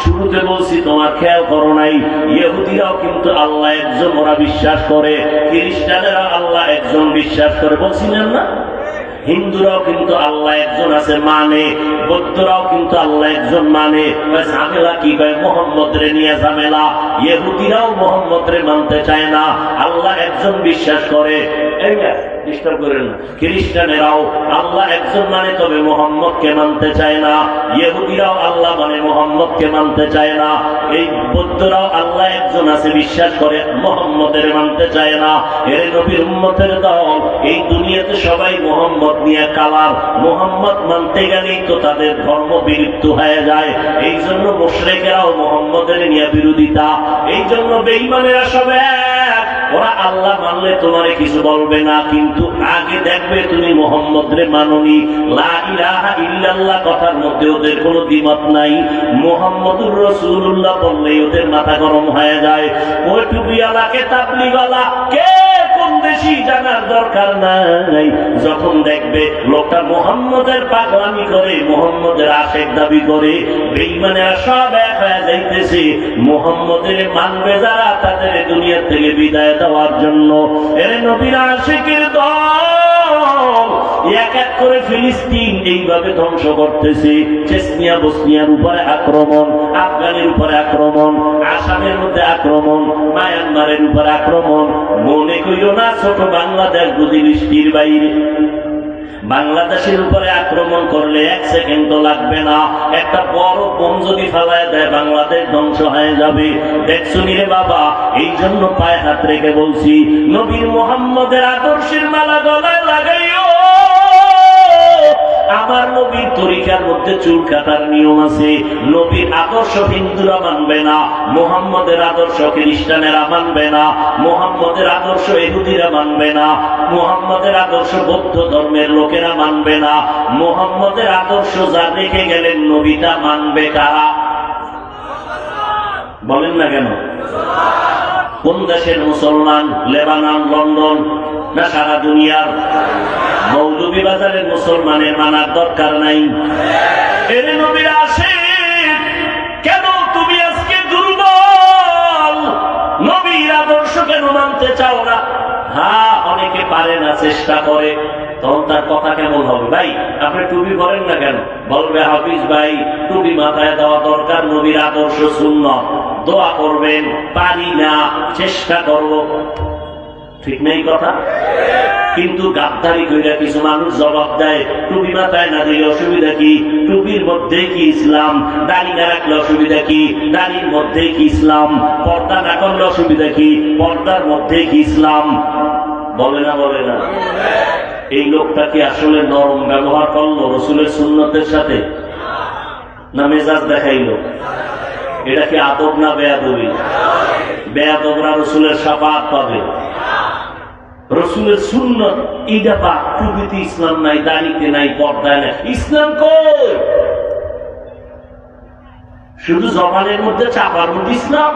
শুরুতে বলছি তোমার খেয়াল করো নাই, ইহুদিরাও কিন্তু আল্লাহ একজন ওরা বিশ্বাস করে, খ্রিস্টানেরা আল্লাহ একজন বিশ্বাস করে, বলছিলেন না? হিন্দুরাও কিন্তু আল্লাহ একজন আছে মানে, বৌদ্ধরাও কিন্তু আল্লাহ একজন মানে। ঝামেলা কি কয়? মোহাম্মদ রে নিয়ে ঝামেলা। ইহুদিরাও মোহাম্মদ রে মানতে চায় না, আল্লাহ একজন বিশ্বাস করে। ডিস্টার্ব করেন না। খ্রিস্টানেরাও আল্লাহ একজন মানে, তবে মোহাম্মদকে মানতে চায় না। ইহুদিরাও আল্লাহ মানে মোহাম্মদকে মানতে চায় না। এই বৌদ্ধরাও আল্লাহ একজন আছে বিশ্বাস করে, মোহাম্মদের মানতে চায় না। এর নবীর উম্মতের দল এই দুনিয়াতে সবাই মোহাম্মদ নিয়ে কালার। মোহাম্মদ মানতে গেলেই তো তাদের ধর্ম বিলুপ্ত হয়ে যায়। এই জন্য মুশরিকেরাও মোহাম্মদের নিয়ে বিরোধিতা। এই জন্য বেঈমানেরা সব এক, ওরা আল্লাহ মানলে তোমারে কিছু বলবে না, কিন্তু আগে দেখবে তুমি মোহাম্মদ রে মাননি। লা ইলাহা ইল্লাল্লাহ কথার মধ্যে ওদের কোনো দ্বিমত নাই। মুহাম্মদুর রাসূলুল্লাহ বললেই ওদের মাথা গরম হয়ে যায়। ওই টুপিওয়ালাকে তাবলীগওয়ালা কে কোন দেশি জানার দরকার নাই। যখন দেখবে লোকটা মুহাম্মদের পাগলামি করে, মুহাম্মদের আশেক দাবি করে, বেঈমানেরা সব এক হয়ে যাইতেছে। মুহাম্মদের মানবে যারা, তাদের দুনিয়া থেকে বিদায় দেওয়ার জন্য। এর নবীর আশিকের দল এক এক করে ফিলিস্তিন এইভাবে ধ্বংস করতেছে। চেচনিয়া বসনিয়ার উপরে আক্রমণ, আফগানের উপরে আক্রমণ, আসামের মধ্যে আক্রমণ, মায়ানমারের উপরে আক্রমণ। মনে করিও না ছোট বাংলাদেশ বুঝি বৃষ্টির বাইরে। বাংলাদেশের উপরে আক্রমণ করলে 1 সেকেন্ডও লাগবে না, একটা বড় বোম যদি ফেলায় দেয় বাংলাদেশ ধ্বংস হয়ে যাবে। দেখছো রে বাবা, এই জন্য পায়ে হাত রেখে বলছি, নবীর মুহাম্মদের আদর্শের মালা গলায় লাগাইও। আমার নবীর তরিকার মধ্যে চুল কাটার নিয়ম আছে। নবীর আদর্শ হিন্দুরা মানবে না, মুহাম্মদের আদর্শ খ্রিস্টানেরা মানবে না, মুহাম্মদের আদর্শ ইহুদিরা মানবে না, মুহাম্মদের আদর্শ বৌদ্ধ ধর্মের লোকেরা মানবে না। মুহাম্মদের আদর্শ যা রেখে গেলেন নবীটা মানবে কারা? বলেন না কেন? কোন দেশের মুসলমান? লেবানন, লন্ডন, না সারা দুনিয়ার? মৌলভীবাজারের মুসলমানের মানার দরকার নাই। এরে নবীর আসে কেন তুমি আজকে দুর্বল? নবীর আদর্শ কেন মানতে চাও না? হ্যাঁ, অনেকে পারে না, চেষ্টা করে। তখন তার কথা কেমন হবে? ভাই আপনি টুপি পরেন না কেন? বলবে হাফিজ ভাই টুপি মাথায় দেওয়া দরকার, নবীর আদর্শ সুন্নাত। দোয়া করবেন, পারি না, চেষ্টা করব। ঠিক নেই কথা? কিন্তু গাদ্দারি কইরা কিছু মানুষ জবাব দেয়, টুপি মাথায় না দিলে অসুবিধা কি? টুপির মধ্যে কি ইসলাম? দাড়ি না রাখলে অসুবিধা কি? দাড়ির মধ্যে কি ইসলাম? পর্দা না করলে অসুবিধা কি? পর্দার মধ্যে কি ইসলাম? বলে না, বলে না? এই লোকটা কি আসলে নরম ব্যবহার করলো রসুলের সুন্নতের সাথে, না মেজাজ দেখাইলো? এটা কি আদব না বেয়াদবি? বেয়াদবরা রসুলের শাফাআত পাবে। রসুলের সুন্নত এইটা পা, টুপিতে ইসলাম নাই, দাড়িতে নাই, পর্দায় নাই। ইসলাম কই? শুধু জবানের মধ্যে চাপার মধ্যে ইসলাম।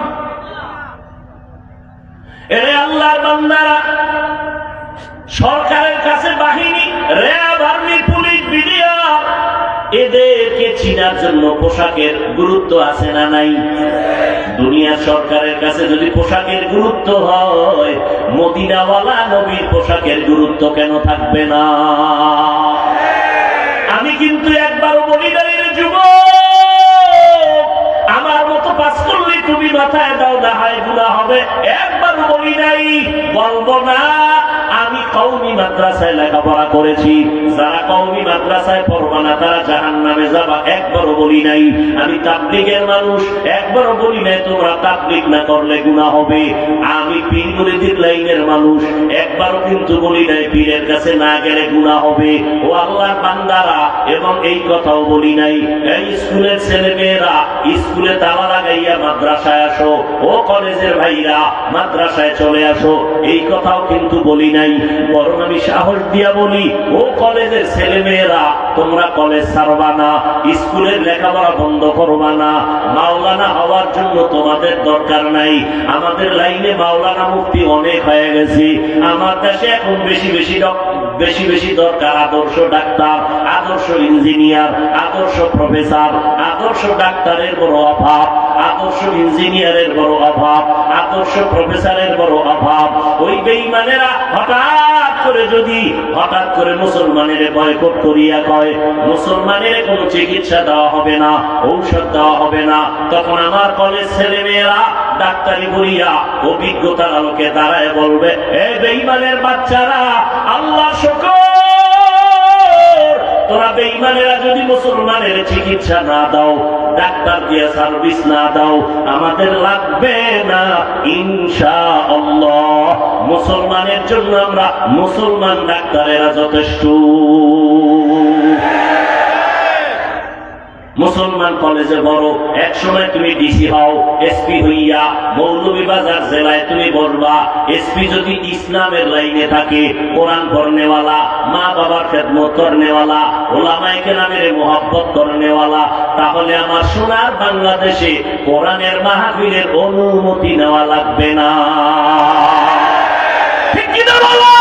এরে আল্লাহর বান্দারা, সরকারের কাছে বাহিনী, র্যাব, আর্মি, পুলিশ, বিডিআর, এদেরকে চিনার জন্য পোশাকের গুরুত্ব আছে না নাই? দুনিয়ার সরকারের কাছে যদি পোশাকের গুরুত্ব হয়, মদিনাওয়ালা নবীর পোশাকের গুরুত্ব কেন থাকবে না? আমি কিন্তু একবারও বলি নাই রে যুবক, আমার মতো পাস করলে তুমি মাথায় দাও, না হয় গুনাহ হবে। একবারও বলি নাই, বলবো না। আমি কওমি মাদ্রাসায় লেখাপড়া করেছি, যারা কওমি মাদ্রাসায় পড়বা না তারা জাহান্নামে যাবা, একবারও বলি নাই। আমি তাবলীগের মানুষ, একবারও বলি নাই তোমরা তাবলীগ না করলে গুনাহ হবে। আমি পীর মুরিদের লাইনের মানুষ, একবারও কিন্তু বলি নাই পীরের কাছে না গেলে গুনাহ হবে। ও আল্লাহর বান্দারা, এবং এই কথাও বলি নাই এই স্কুলের ছেলেমেয়েরা স্কুলে তালা লাগাইয়া মাদ্রাসায় আসো, ও কলেজের ভাইরা মাদ্রাসায় চলে আসো, এই কথাও কিন্তু বলি নাই। বরং আমি সাহস দিয়া বলি, ও কলেজের ছেলে মেয়েরা তোমরা কলেজ ছাড়বা না, স্কুলের লেখাপড়া বন্ধ করবা না। মাওলানা হওয়ার জন্য তোমাদের দরকার নাই। আমাদের লাইনে মাওলানা মুফতি অনেক হয়ে গেছে। আমার দেশে এখন বেশি বেশি দরকার আদর্শ ডাক্তার, আদর্শ ইঞ্জিনিয়ার, আদর্শ প্রফেসর। আদর্শ ডাক্তারের বড় অভাব, আদর্শ ইঞ্জিনিয়ারের বড় অভাব, আদর্শ প্রফেসরের বড় অভাব। ওই বেঈমানেরা হঠাৎ করে মুসলমানের বয়কট করিয়া কয় মুসলমানের কোনো চিকিৎসা দেওয়া হবে না, ঔষধ দেওয়া হবে না। তখন আমার কলেজ ছেলে মেয়েরা ডাক্তারি পড়িয়া অভিজ্ঞতার আলোকে দাঁড়ায় বলবে, এ বেঈমানের বাচ্চারা, আল্লাহ শুকর, তোরা বেঈমানেরা যদি মুসলমানের চিকিৎসা না দাও, ডাক্তার দিয়ে সার্ভিস না দাও, আমাদের লাগবে না ইনশাআল্লাহ। মুসলমানের জন্য আমরা মুসলমান ডাক্তারেরা যথেষ্ট। মুসলমান কলেজে বড়, এক সময় তুমি ডিসি হও, এসপি হইয়া মৌলভীবাজার জেলায় তুমি বলবা। এসপি যদি ইসলামের লাইনে থাকে, কোরআন পড়নেওয়ালা, মা বাবার খেদমত করনেওয়ালা, ওলামায়ে কেরামের মুহাব্বত করনেওয়ালা, তাহলে আমার সোনার বাংলাদেশে কোরআনের মাহফিলের অনুমতি নেওয়া লাগবে না। ঠিক কিনা বলো?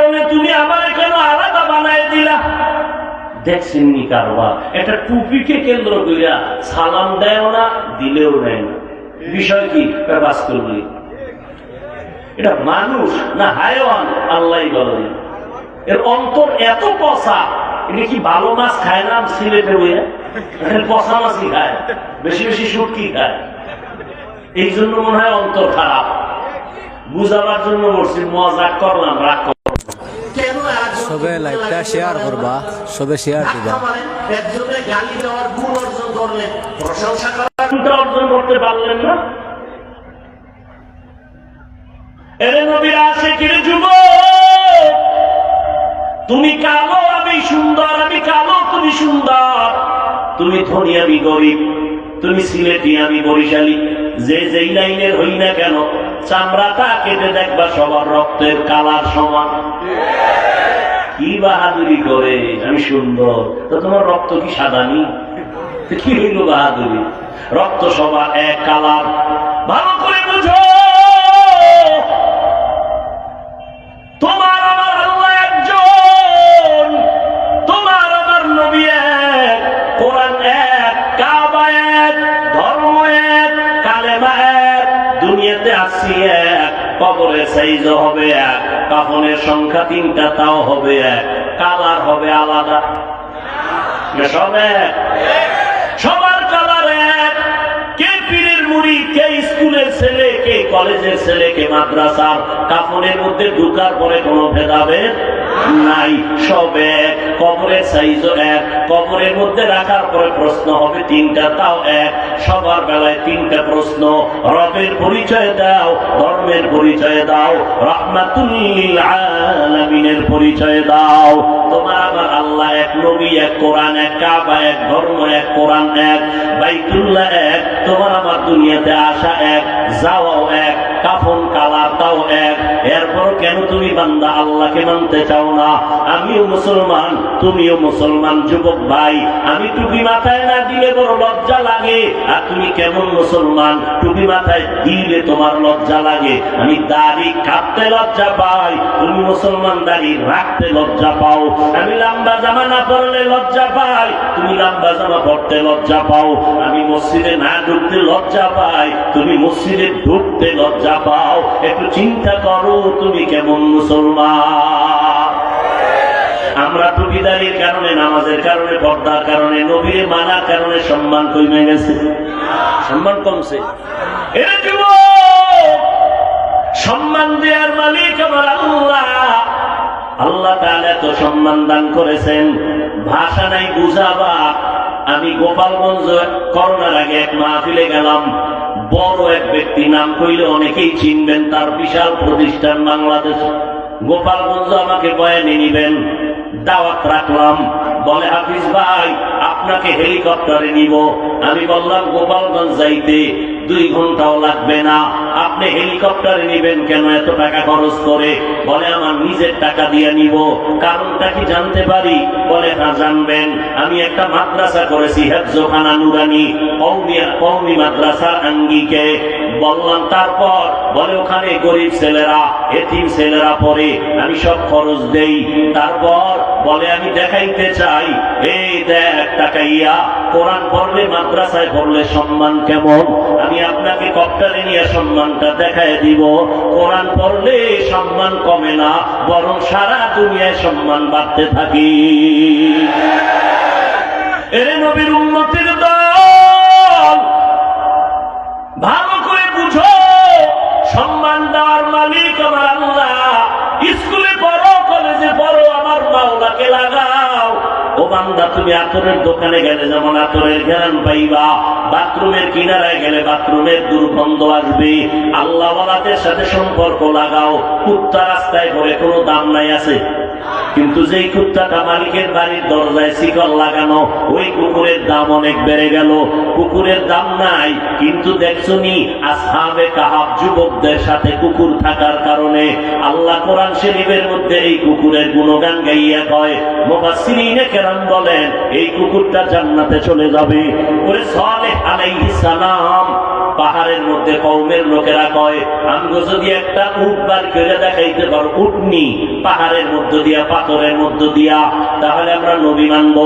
কারণে তুমি আমার কেন আলাদা বানায় দিলা? দেখছেন নি কারবার, একটা টুপিকে কেন্দ্র করিয়া সালাম দেয় না, দিলেও দেয় না। বিষয় কি? বাস করলি এটা মানুষ না হায়ওয়ান? আল্লাহ বলেন এর অন্তর এত পচা। এটা কি ভালো মাছ খায় না সিলেটে হইয়া? পচা মাছই খায়, বেশি বেশি শুটকি খায়। এই জন্য মনে হয় অন্তর খারাপ। বুঝাবার জন্য বলছি, মজা করলাম, রাগ করলাম। সবে লাইভটা শেয়ার করবা, সবে শেয়ার দিবা। একজনে গালি দেওয়ার গুণ অর্জন করলেন, প্রশংসা করার গুণটা অর্জন করতে পারলেন না। এরে নবীর আশিকের যুবক, তুমি কালো আমি সুন্দর, আমি কালো তুমি সুন্দর, তুমি ধনী আমি গরিব, তুমি সিলেটি আমি বরিশালী, যে যেই লাইনের হই না কেন চামড়াটা কেটে দেখবা সবার রক্তের কালার সমান। কি বাহাদুরি করে আমি সুন্দর, তো তোমার রক্ত কি সাদা নি? কি হইল বাহাদুরি? রক্ত সবার এক কালার। ভালো করে বুঝো, তোমার আমার আল্লাহ একজন, তোমার আমার নবী এক, কোরআন এক, কাবা এক, ধর্ম এক, কালেমা এক, দুনিয়াতে আসছি এক, কবরের সাইজ হবে এক, কাফনের সংখ্যা 3টা তাও হবে এক, কালার হবে আলাদা। সব এক, সবার কালার এক। কে পীরের মুড়ি, কে স্কুলের ছেলে, কে কলেজের ছেলে, কে মাদ্রাসার, কাফনের মধ্যে ঢুকার পরে কোনো ভেদাভেদ নাই, সব এক। কবরের সাইজও এক, কবরের মধ্যে রাখার পরে প্রশ্ন হবে 3টা তাও এক, সবার বেলায় 3টা প্রশ্ন। রবের পরিচয় দাও, ধর্মের পরিচয় দাও, রাহমাতুল লিল আলামিনের পরিচয় দাও। তোমার আমার আল্লাহ এক, নবী এক, কোরআন এক, কাবা এক, ধর্ম এক, কোরআন এক, বাইতুল্লাহ এক, তোমার আমার দুনিয়াতে আসা এক, যাওয়াও এক, কাফন কালার তাও এক। এরপর কেন তুমি বান্দা আল্লাহকে মানতে চাও না? আমিও মুসলমান, তুমিও মুসলমান। যুবক ভাই, আমি টুপি মাথায় না দিলে বড় লজ্জা লাগে, আর তুমি কেমন মুসলমান? টুপি মাথায় দিলে তোমার লজ্জা লাগে। আমি দাড়ি কাটতে লজ্জা পাই, তুমি মুসলমান দাড়ি রাখতে লজ্জা পাও। আমি লম্বা জামা না পরলে লজ্জা পাই, তুমি লম্বা জামা পরতে লজ্জা পাও। আমি মসজিদে না ঢুকতে লজ্জা পাই, তুমি মসজিদে ঢুকতে লজ্জা পাও। একটু চিন্তা করো, তুমি কেমন মুসলমান? আমরা টুপিদারির কারণে, নামাজের কারণে, পর্দার কারণে, নবীর মানার কারণে সম্মান কমে গেছে, সম্মান কমছে। এর যুবক, সম্মান দেওয়ার মালিক আমার আল্লাহ। আল্লাহ তাআলা তো সম্মান দান করেছেন, ভাষা নাই বুঝাবা। আমি গোপালগঞ্জ করোনার আগে এক মাহফিলে গেলাম, বড় এক ব্যক্তি, নাম কইলে অনেকেই চিনবেন, তার বিশাল প্রতিষ্ঠান বাংলাদেশ। গোপালগঞ্জ আমাকে বয়ানে নিবেন, দাওয়াত রাখলাম। বলে হাফিজ ভাই, আপনাকে হেলিকপ্টারে নিব। আমি বললাম গোপালগঞ্জ যাইতে 2 ঘন্টাও লাগবে না, আপনি হেলিকপ্টারে নিবেন কেন এত টাকা খরচ করে? বলে আমার নিজের টাকা দিয়ে নিব। কারণটা কি জানতে পারি? বলে হ্যাঁ জানবেন। আমি একটা মাদ্রাসা করেছি, হেফজখানা নুরানি, কওমি মাদ্রাসা আঙ্গিকে। বললাম তারপর? বলে ওখানে গরিব ছেলেরা, এতিম ছেলেরা পড়ে, আমি সব খরচ দেই। তারপর বলে আমি দেখাইতে চাই, এই দেখ টাকাইয়া, কোরআন পড়লে, মাদ্রাসায় পড়লে সম্মান কেমন। আমি আপনাকে কপ্টারে নিয়ে সম্মানটা দেখায় দিব। কোরআন পড়লে সম্মান কমে না, বরং সারা দুনিয়ায় সম্মান বাড়তে থাকি। এর নবীর উম্মতের দল, ভালো করে বুঝো, সম্মান দেওয়ার মালিক আমার আল্লাহ। স্কুলে পড়ো, কলেজে পড়ো, আমার মাওলাকে লাগাও। ও বান্দা, তুমি আতরের দোকানে গেলে যেমন আতরের ঘ্রাণ পাইবা, বাথরুমের কিনারায় গেলে বাথরুমের দুর্গন্ধ আসবে। আল্লাহওয়ালাদের সাথে সম্পর্ক লাগাও। কুত্তা রাস্তায় ঘুরে কোনো দাম নাই আছে, কিন্তু যেই কুত্তাটা মালিকের বাড়ির দরজায় শিকল লাগানো, ওই কুকুরের দাম অনেক বেড়ে গেল। কুকুরের দাম নাই, কিন্তু দেখছো নি আসহাবে কাহাব যুবকদের সাথে কুকুর থাকার কারণে আল্লাহ কোরআন শরীফের মধ্যে এই কুকুরের গুণগান গাইয়া কয়। মুফাসসিরিনে কেরাম বলেন এই কুকুরটা জান্নাতে চলে যাবে। ওরে সালেহ আলাইহিস সালাম পাহাড়ের মধ্যে কওমের লোকেরা কয়, আমগো যদি একটা উট বার করে দেখাইতে পারো, উটনি পাহাড়ের মধ্য দিয়া, পাথরের মধ্য দিয়া, তাহলে আমরা নবী মানব।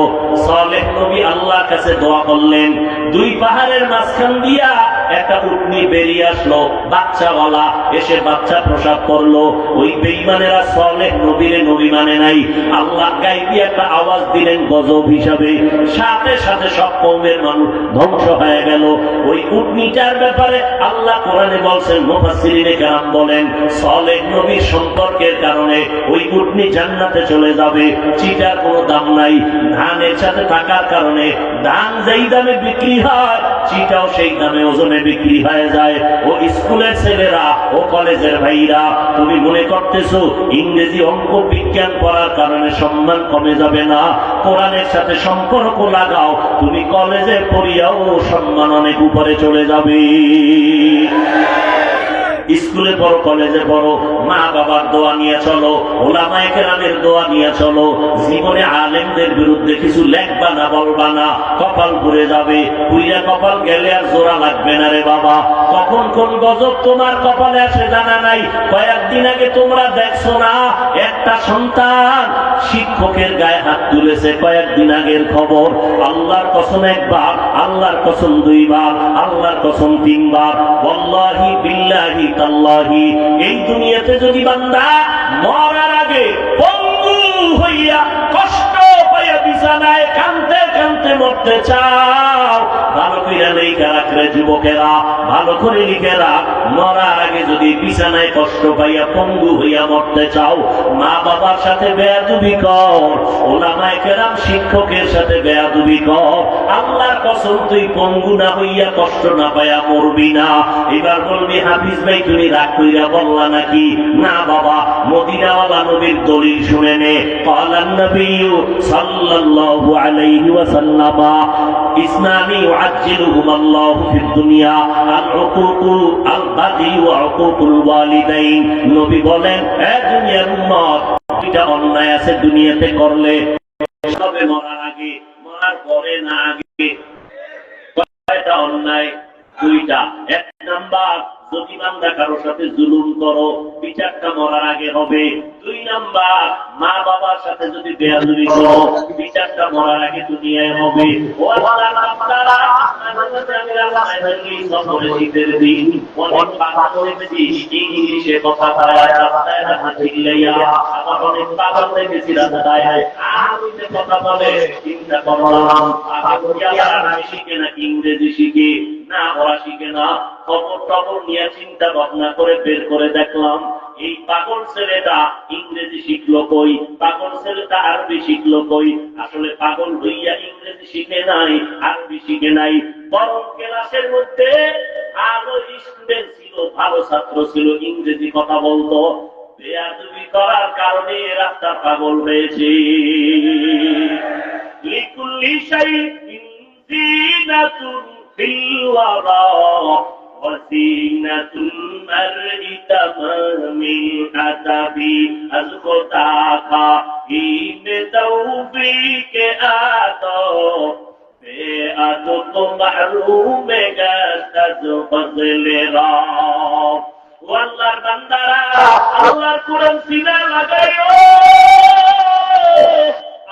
সালেহ নবী আল্লাহর কাছে দোয়া করলেন, দুই পাহাড়ের মাঝখান দিয়া একটা উটনি বেরিয়ে আসলো, বাচ্চাওয়ালা, এসে বাচ্চা প্রসব করলো। ওই বেঈমানেরা সালেহ নবীরে নবী মানে নাই। আল্লাহ গায়বী একটা আওয়াজ দিলেন গজব হিসাবে, সাথে সাথে সব কওমের মানুষ ধ্বংস হয়ে গেল। ওই উটনিটার ব্যাপারে আল্লাহ কোরআনে বলছেন, মুফাসসিরিনে কেরাম বলেন, সালেহ নবীর সম্পর্কের কারণে ওই উটনি জান্নাতে চলে যাবে। চিটার কোনো দাম নাই, ধানের সাথে থাকার কারণে ধান যেই দামে বিক্রি হয়, চিটাও সেই দামে ওজনে বিক্রি হয়ে যায়। ও স্কুলের ছেলেরা, ও কলেজের ভাইরা, তুমি মনে করতেছো ইংরেজি অঙ্ক বিজ্ঞান পড়ার কারণে সম্মান কমে যাবে না? কোরআনের সাথে সম্পর্ক লাগাও, তুমি কলেজে পড়িয়াও সম্মান অনেক উপরে চলে যাবে। স্কুলে পড়ো, কলেজে পড়ো, মা বাবার দোয়া নিয়ে চলো, ওলামায়ে কেরামের দোয়া নিয়ে চলো। জীবনে আলেমদের বিরুদ্ধে কিছু লেখবা না, বলবা না, কপাল পুড়ে যাবে। পুইরা কপাল গেলে আর জোড়া লাগবে না রে বাবা। কখন কোন গজব তোমার কপালে আসে জানা নাই। কয়েকদিন আগে তোমরা দেখছো না, একটা সন্তান শিক্ষকের গায়ে হাত তুলেছে, কয়েকদিন আগের খবর। আল্লাহর কসম একবার, আল্লাহর কসম দুইবার, আল্লাহর কসম তিনবার, ওয়াল্লাহি বিল্লাহি তাল্লাহি, এই দুনিয়াতে যদি বান্দা মরার আগে পঙ্গু হইয়া কষ্ট পাইয়া বিছানায় কাঁদতে কাঁদতে মরতে চাও, ভালো করে লিখে রাখলে যুবকেরা, ভালো করে লিখে রাখ, মরার আগে যদি বিছানায় কষ্ট পাইয়া পঙ্গু হইয়া মরতে চাও, মা বাবার সাথে বেয়াদবি কর, ওলামায়ে কেরাম শিক্ষকের সাথে বেয়াদবি কর, আল্লাহর কসম তুই পঙ্গু না হইয়া কষ্ট না পাইয়া মরবি না। এবার বলবি, হাফিজ ভাই তুমি রাগ কইরা বললা নাকি? না বাবা, মদিনাওয়ালা নবীর দলিল শুনে নে। ক্বালান নবী সাল্লাল্লাহু আলাইহি ওয়াসাল্লাম, ইসনানি ইউআজ্জিলুহুম আল্লাহু ফিদ দুনিয়া, আল উকুকু আল বাগি ওয়া উকুকুল ওয়ালিদাইন। নবী বলেন, এ দুনিয়ার উম্মত, দুইটা অন্যায় আছে দুনিয়াতে করলে, সবে মরার আগে, মরার পরে না আগে। কয়টা অন্যায়? দুইটা। এক নাম্বার, যদি বান্দা কারোর সাথে জুলুম করো, বিচারটা মরার আগে হবে। দুই নাম্বার, মা বাবার সাথে যদি বেয়াদবি করো, বিচারটা মরার আগে দুনিয়ায় হবে। ও আল্লাহর বান্দারা, শীতের দিন অনেক পাগল দেখেছি ইংলিশে কথা বলায়, রাস্তায় হাতে গিলাইয়া, আবার অনেক পাগল দেখেছি রাস্তায় আরবিতে কথা বলে। চিন্তা করলাম, আরবি শিখে নাকি ইংরেজি শিখে? না, ওরা শিখে না। খবর টবর নিয়ে চিন্তা ভাবনা করে বের করে দেখলাম, এই পাগল ছেলেটা ইংরেজি শিখলো কই, পাগল ছেলেটা আরবি শিখলো কই? আসলে পাগল হইয়া ইংরেজি শিখে নাই, আরবি শিখে নাই, বরং ক্লাসের মধ্যে ভালো স্টুডেন্ট ছিল, ভালো ছাত্র ছিল, ইংরেজি কথা বলতো, বেয়াদবি করার কারণে রাস্তা পাগল হয়েছে। লিকুল্লি শাইইন যিনাতুন ফিল ওয়ারা وزينة المرء تمام الأدب الخطا خائن توفيق آتو بأدب محروم قد فضل رب والله بندرا الله قرآن سينا لگايو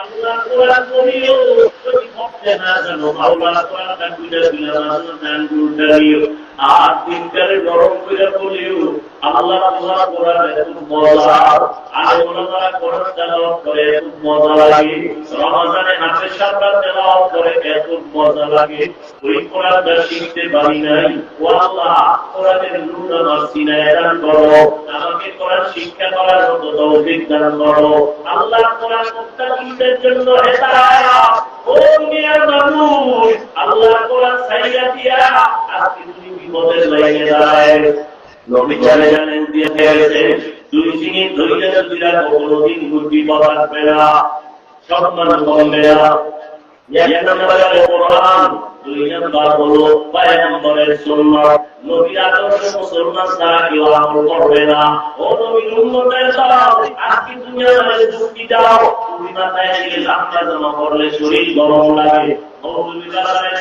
আল্লাহ কোরআন পড়িও, যদি পড়তে না জানো মাওলানা কোরআন কম্পিউটার বিলানো নাম গুরুদারিও, আর দিনকারে গরম করে পড়িও। আল্লাহ তাআলা কোরআন এত মজা, আর ওনারা কোরআন তেলাওয়াত করে এত মজা লাগে, রমজানে হাফেজ সাহেবরা তেলাওয়াত করে এত মজা লাগে। ওই কোরআনটা শিখতে পারি নাই, ও আল্লাহ কোরআনের নূর আমার সিনায় দান করো, আমাকে কোরআন শিক্ষা করার মতো তৌফিক দান করো। আল্লাহ কোরআন মুত্তাকিদের জন্য হেদায়েত, ও দুনিয়ার মানুষ আল্লাহ কোরআন ছাইয়া দিয়া আজকে তুমি বিপদের লাইনে দাঁড়ায়। নবী জানেন দিয়ে গেছে, দুই সিঁড়ি ধইলে দুইটা কোনদিন বিপদ আসবে না, সম্মান কমবে না। এক নম্বরে কোরআন, দুই নাম্বার হলো পয়গম্বরের সুন্নাত। নবীর আদর্শ মুসলমান ছাড়া কেউ আমল করবে না। ও নবীর উম্মতের দল, আজকে দুনিয়ার মাঝে যুক্তি দাও, তুমি মাথায় দিয়ে জামা জমা করলে শরীর গরম লাগে।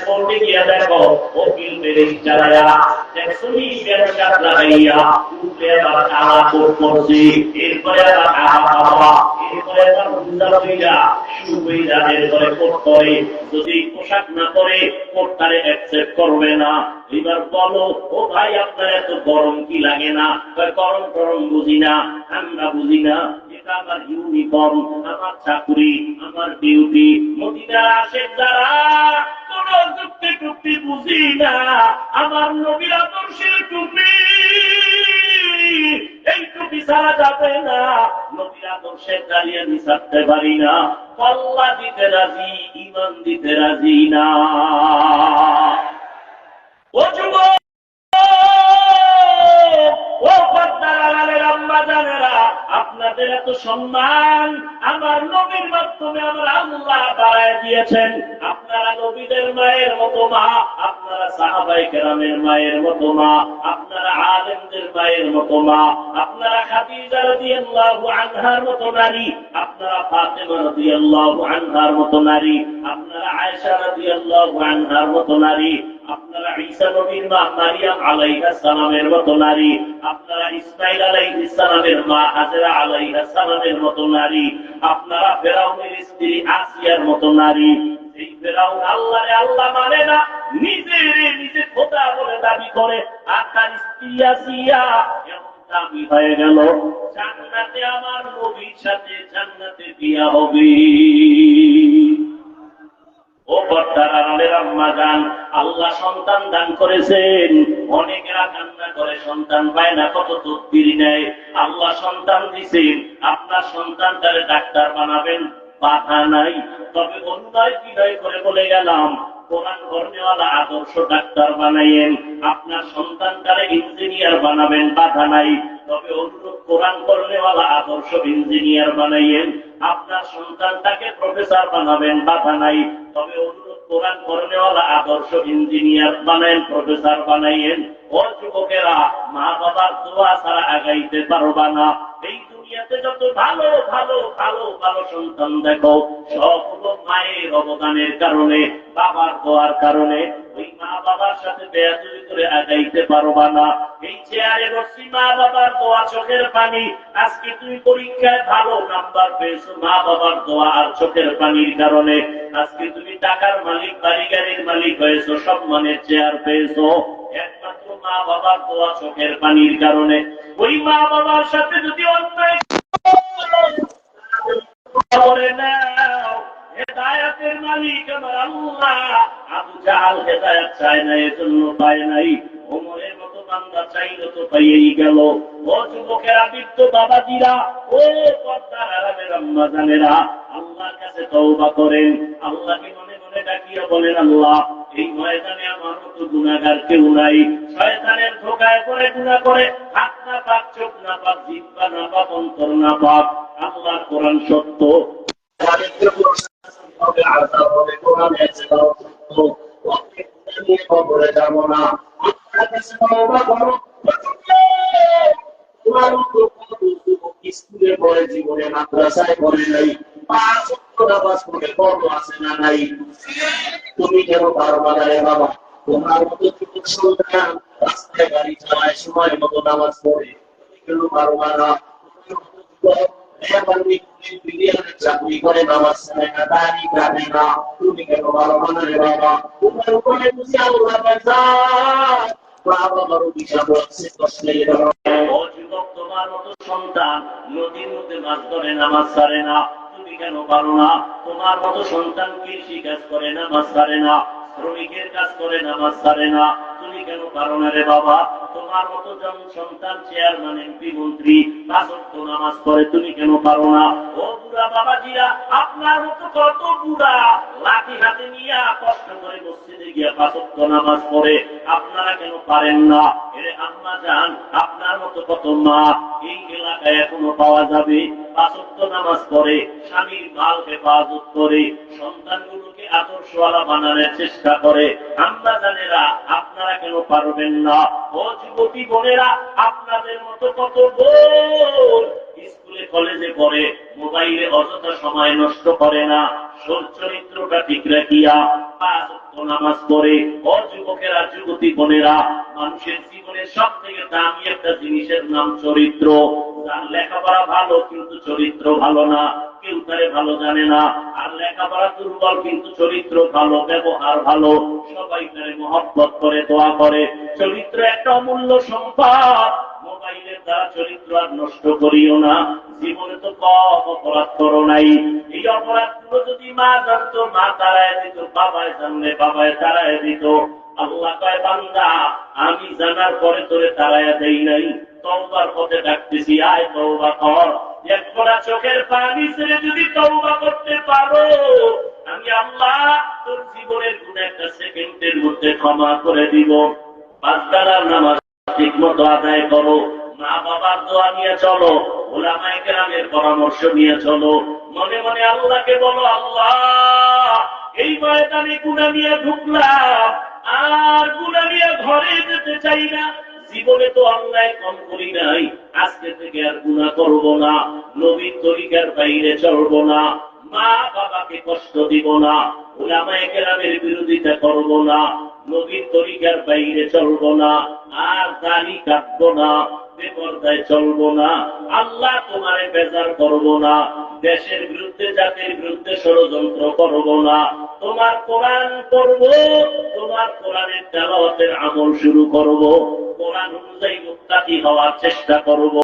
কোর্টে গিয়ে দেখো উকিল মেরে চালায়া দেখুনি ব্যবসা লাগাইয়া উঠে আবার কালা কোট করছে, এরপরে আবার আহা এরপরে আবার বুঝা হইয়া সুবিধা এরপরে কোট করে। যদি পোশাক না করে কোটটারে অ্যাকসেপ্ট করবে না। এবার বলো, ও ভাই আপনার এত গরম কি লাগে না? গরম টরম বুঝি না, ঠান্ডা বুঝি না, এটা আমার ইউনিফর্ম, আমার চাকরি, আমার ডিউটি। মদিনার আশেক যারা কোন যুক্তি টুক্তি বুঝি না, আমার নবীর আদর্শের টুপি, এই টুপি ছাড়া যাবে না। নবীর আদর্শের দাঁড়িয়ে আমি ছাড়তে পারি না। পাল্লা দিতে রাজি, ইমান দিতে রাজি না। ও যুবক, ও পর্দার আম্মা জানেরা, আপনাদের এত সম্মান আমার নবীর মাধ্যমে আমার আল্লাহ বাড়ায় দিয়েছেন। আপনারা নবীদের মায়ের মতো মা, আপনারা সাহাবায়ে কেরামের মায়ের মতো মা, আপনারা আলেমদের মায়ের মতো মা, আপনারা খাদিজা রাদিয়াল্লাহু আনহার মতো নারী, আপনারা ফাতেমা রাদিয়াল্লাহু আনহার মতো নারী, আপনারা আয়েশা রাদিয়াল্লাহু আনহার মতো নারী, আপনারা ঈসা নবীর মা মারিয়াম আলাইহিস সালামের মতো নারী, আপনারা ইসমাঈল আলাইহিস সালামের মা হাজরা আলাইহিস সালামের মতো নারী, আপনারা ফেরাউনের স্ত্রী আসিয়ার মতো নারী। এই ফেরাউন আল্লাহরে আল্লাহ মানে না, নিজে খোদা বলে দাবি করে, আর তার স্ত্রী আসিয়া এমন দামি হয়ে গেল, জান্নাতে আমার নবীর সাথে জান্নাতে বিয়া হবে। ও পর্দার আড়ালের আম্মা জান, আল্লাহ সন্তান দান করেছেন। অনেকেরা কান্না করে সন্তান পায় না, কত তদবির নেয়। আল্লাহ সন্তান দিছেন, আপনার সন্তানটারে ডাক্তার বানাবেন, বাধা নাই। তবে অন্যায় বিনয় করে বলে গেলাম, কোরআন ধর্মেওয়ালা আদর্শ ডাক্তার বানাইয়েন। আপনার সন্তানটারে ইঞ্জিনিয়ার বানাবেন, বাধা নাই। তবে অন্য কোরআন ধর্মেওয়ালা আদর্শ ইঞ্জিনিয়ার বানাইয়েন। আপনার সন্তানটাকে প্রফেসর বানাবেন, বাধা নাই। তবে অন্য কোরআন ধর্মেওয়ালা আদর্শ ইঞ্জিনিয়ার বানাইন, প্রফেসর বানাইয়েন। ও যুবকেরা, মা বাবার দোয়া ছাড়া আগাইতে পারবা না। এই দুনিয়াতে যত ভালো ভালো ভালো ভালো সন্তান দেখো, সবগুলো মায়ের অবদানের কারণে, বাবার দোয়ার কারণে। ওই মা বাবার সাথে বেয়াদবি করে আগাইতে পারবা না। এই চেয়ারে বসছি, মা বাবার দোয়া, চোখের পানি। আজকে তুমি পরীক্ষায় ভালো নাম্বার পেয়েছো, মা বাবার দোয়া আর চোখের পানির কারণে। আজকে তুমি টাকার মালিক, বাড়ি গাড়ির মালিক হয়েছো, সম্মানের চেয়ার পেয়েছো, একমাত্র মা বাবার দোয়া, চোখের পানির কারণে। ওই মা বাবার সাথে যদি অন্যায় করে নাও, হেদায়েতের মালিক আমার আল্লাহ। আবু জাহাল হেদায়েত চায় না, এজন্য পায় নাই। ওমরের মতো বান্দা চাইলে তো পাইয়েই গেল। ও যুবকেরা, বৃদ্ধ বাবাজিরা, ও পর্দার আড়ালের আম্মা জানেরা, আল্লাহর কাছে তওবা করেন। আল্লাহকে মনে মনে ডাকিয়া বলেন, আল্লাহ, এই ময়দানে আমার মতো গুনাহগার কেউ নাই। শয়তানের ধোঁকায় পড়ে গুনাহ করে, হাত না পাক, চোখ না পাক, জিহ্বা না পাক, অন্তর না পাক। আল্লাহর কোরআন সত্য, স্কুলে পড়ে, জীবনে মাদ্রাসায় পড়ে নাই, 5 ওয়াক্ত নামাজ পড়ে, কর্ম আছে না নাই? তুমি কেন পারবা না রে বাবা? তোমার মতো যুবক সন্তান রাস্তায় গাড়ি চালায়, সময় মতো নামাজ পড়ে, তুমি কেন পারবা না? চাকরি করে, নামাজ ছাড়ে না, দাড়ি কাটে না, তুমি কেন পারবা না রে বাবা? তোমার উপরে বুঝি আল্লাহ বেজার। মা বাবার অভিশাপ হচ্ছে, কষ্ট লেগে গেল। ও যুবক, তোমার মতো সন্তান নদীর মধ্যে মাছ ধরে, নামাজ ছাড়ে না, তুমি কেন পারো না? তোমার মতো সন্তান কৃষি কাজ করে, নামাজ ছাড়ে না, শ্রমিকের কাজ করে, নামাজ ছাড়ে না, তুমি কেন পারো না রে বাবা? তোমার মতো সন্তান চেয়ারম্যান, এমপি, মন্ত্রী, 5 ওয়াক্ত নামাজ পড়ে, তুমি কেন পারো না? ও বুড়া বাবাজিরা, আপনার মতো কত বুড়া লাঠি হাতে নিয়ে কষ্ট করে মসজিদে গিয়া 5 ওয়াক্ত নামাজ পড়ে, আপনারা কেন পারেন না? এরে আম্মা জান, আপনার মতো কত মা এই এলাকায় এখনো পাওয়া যাবে। পাঁচ ওয়াক্ত নামাজ পড়ে, স্বামীর মাল হেফাজত করে, সন্তানগুলোকে আদর্শওয়ালা বানানোর চেষ্টা করে। আম্মা জানেরা, আপনারা কেন পারবেন না? ও যুবতী বোনেরা, আপনাদের মতো কত বোন স্কুলে কলেজে পড়ে, মোবাইলে অযথা সময় নষ্ট করে না, চরিত্রটা ঠিক রাখিয়া পাঁচ ওয়াক্ত নামাজ পড়ে। ও যুবকেরা, যুবতী বোনেরা, মানুষের জীবনের সব থেকে দামি একটা জিনিসের নাম চরিত্র। যার লেখাপড়া ভালো কিন্তু চরিত্র ভালো না, কেউ তারে ভালো জানে না। আর লেখাপড়া দুর্বল কিন্তু চরিত্র ভালো, ব্যবহার ভালো, সবাই তারে মহব্বত করে, দোয়া করে। চরিত্র একটা অমূল্য সম্পদ। মোবাইলের দ্বারা চরিত্র আর নষ্ট করিও না। জীবনে তো কম অপরাধ করো নাই, এই অপরাধগুলো যদি মা জানতো, মা তারায় দিত, বাবায় জানলে বাবায় তারায় দিত। আল্লাহ কয়, বান্দা আমি জানার পরে তোরে তারায়া দেই নাই, তওবার পথে ডাকতেছি, আয় তওবা কর। এক ফোঁটা চোখের পানি ছেড়ে যদি তওবা করতে পারো, আমি আল্লাহ তোর জীবনের গুনাহ একটা সেকেন্ডের মধ্যে ক্ষমা করে দিব। পাঁচ বেলার নামাজ ঠিক মতো আদায় করো, মা বাবার দোয়া নিয়ে চলো, উলামায়ে কেরামের পরামর্শ নিয়ে চলো। মনে মনে আল্লাহকে বলো, আল্লাহ এই ময়দানে গুনাহ নিয়ে ঢুকলাম, আর গুনাহ নিয়ে ঘরে যেতে চাই না। জীবনে তো অন্যায় কম করি নাই, আজকে থেকে আর গুনাহ করব না, নবীর তরিকার বাইরে চলব না, মা বাবাকে কষ্ট দিব না, উলামায়ে কেরামের বিরোধিতা করব না, নবীর তরিকার বাইরে চলব না, আর দাড়ি কাটবো না, বেপরদায় চলবো না, আল্লাহ তোমারে বেজার করব না, দেশের বিরুদ্ধে জাতির বিরুদ্ধে ষড়যন্ত্র করব না, তোমার কোরআন পড়ব, তোমার কোরআনের তেলাওয়াতের আমল শুরু করব, কোরআন অনুযায়ী মুত্তাকি হওয়ার চেষ্টা করব।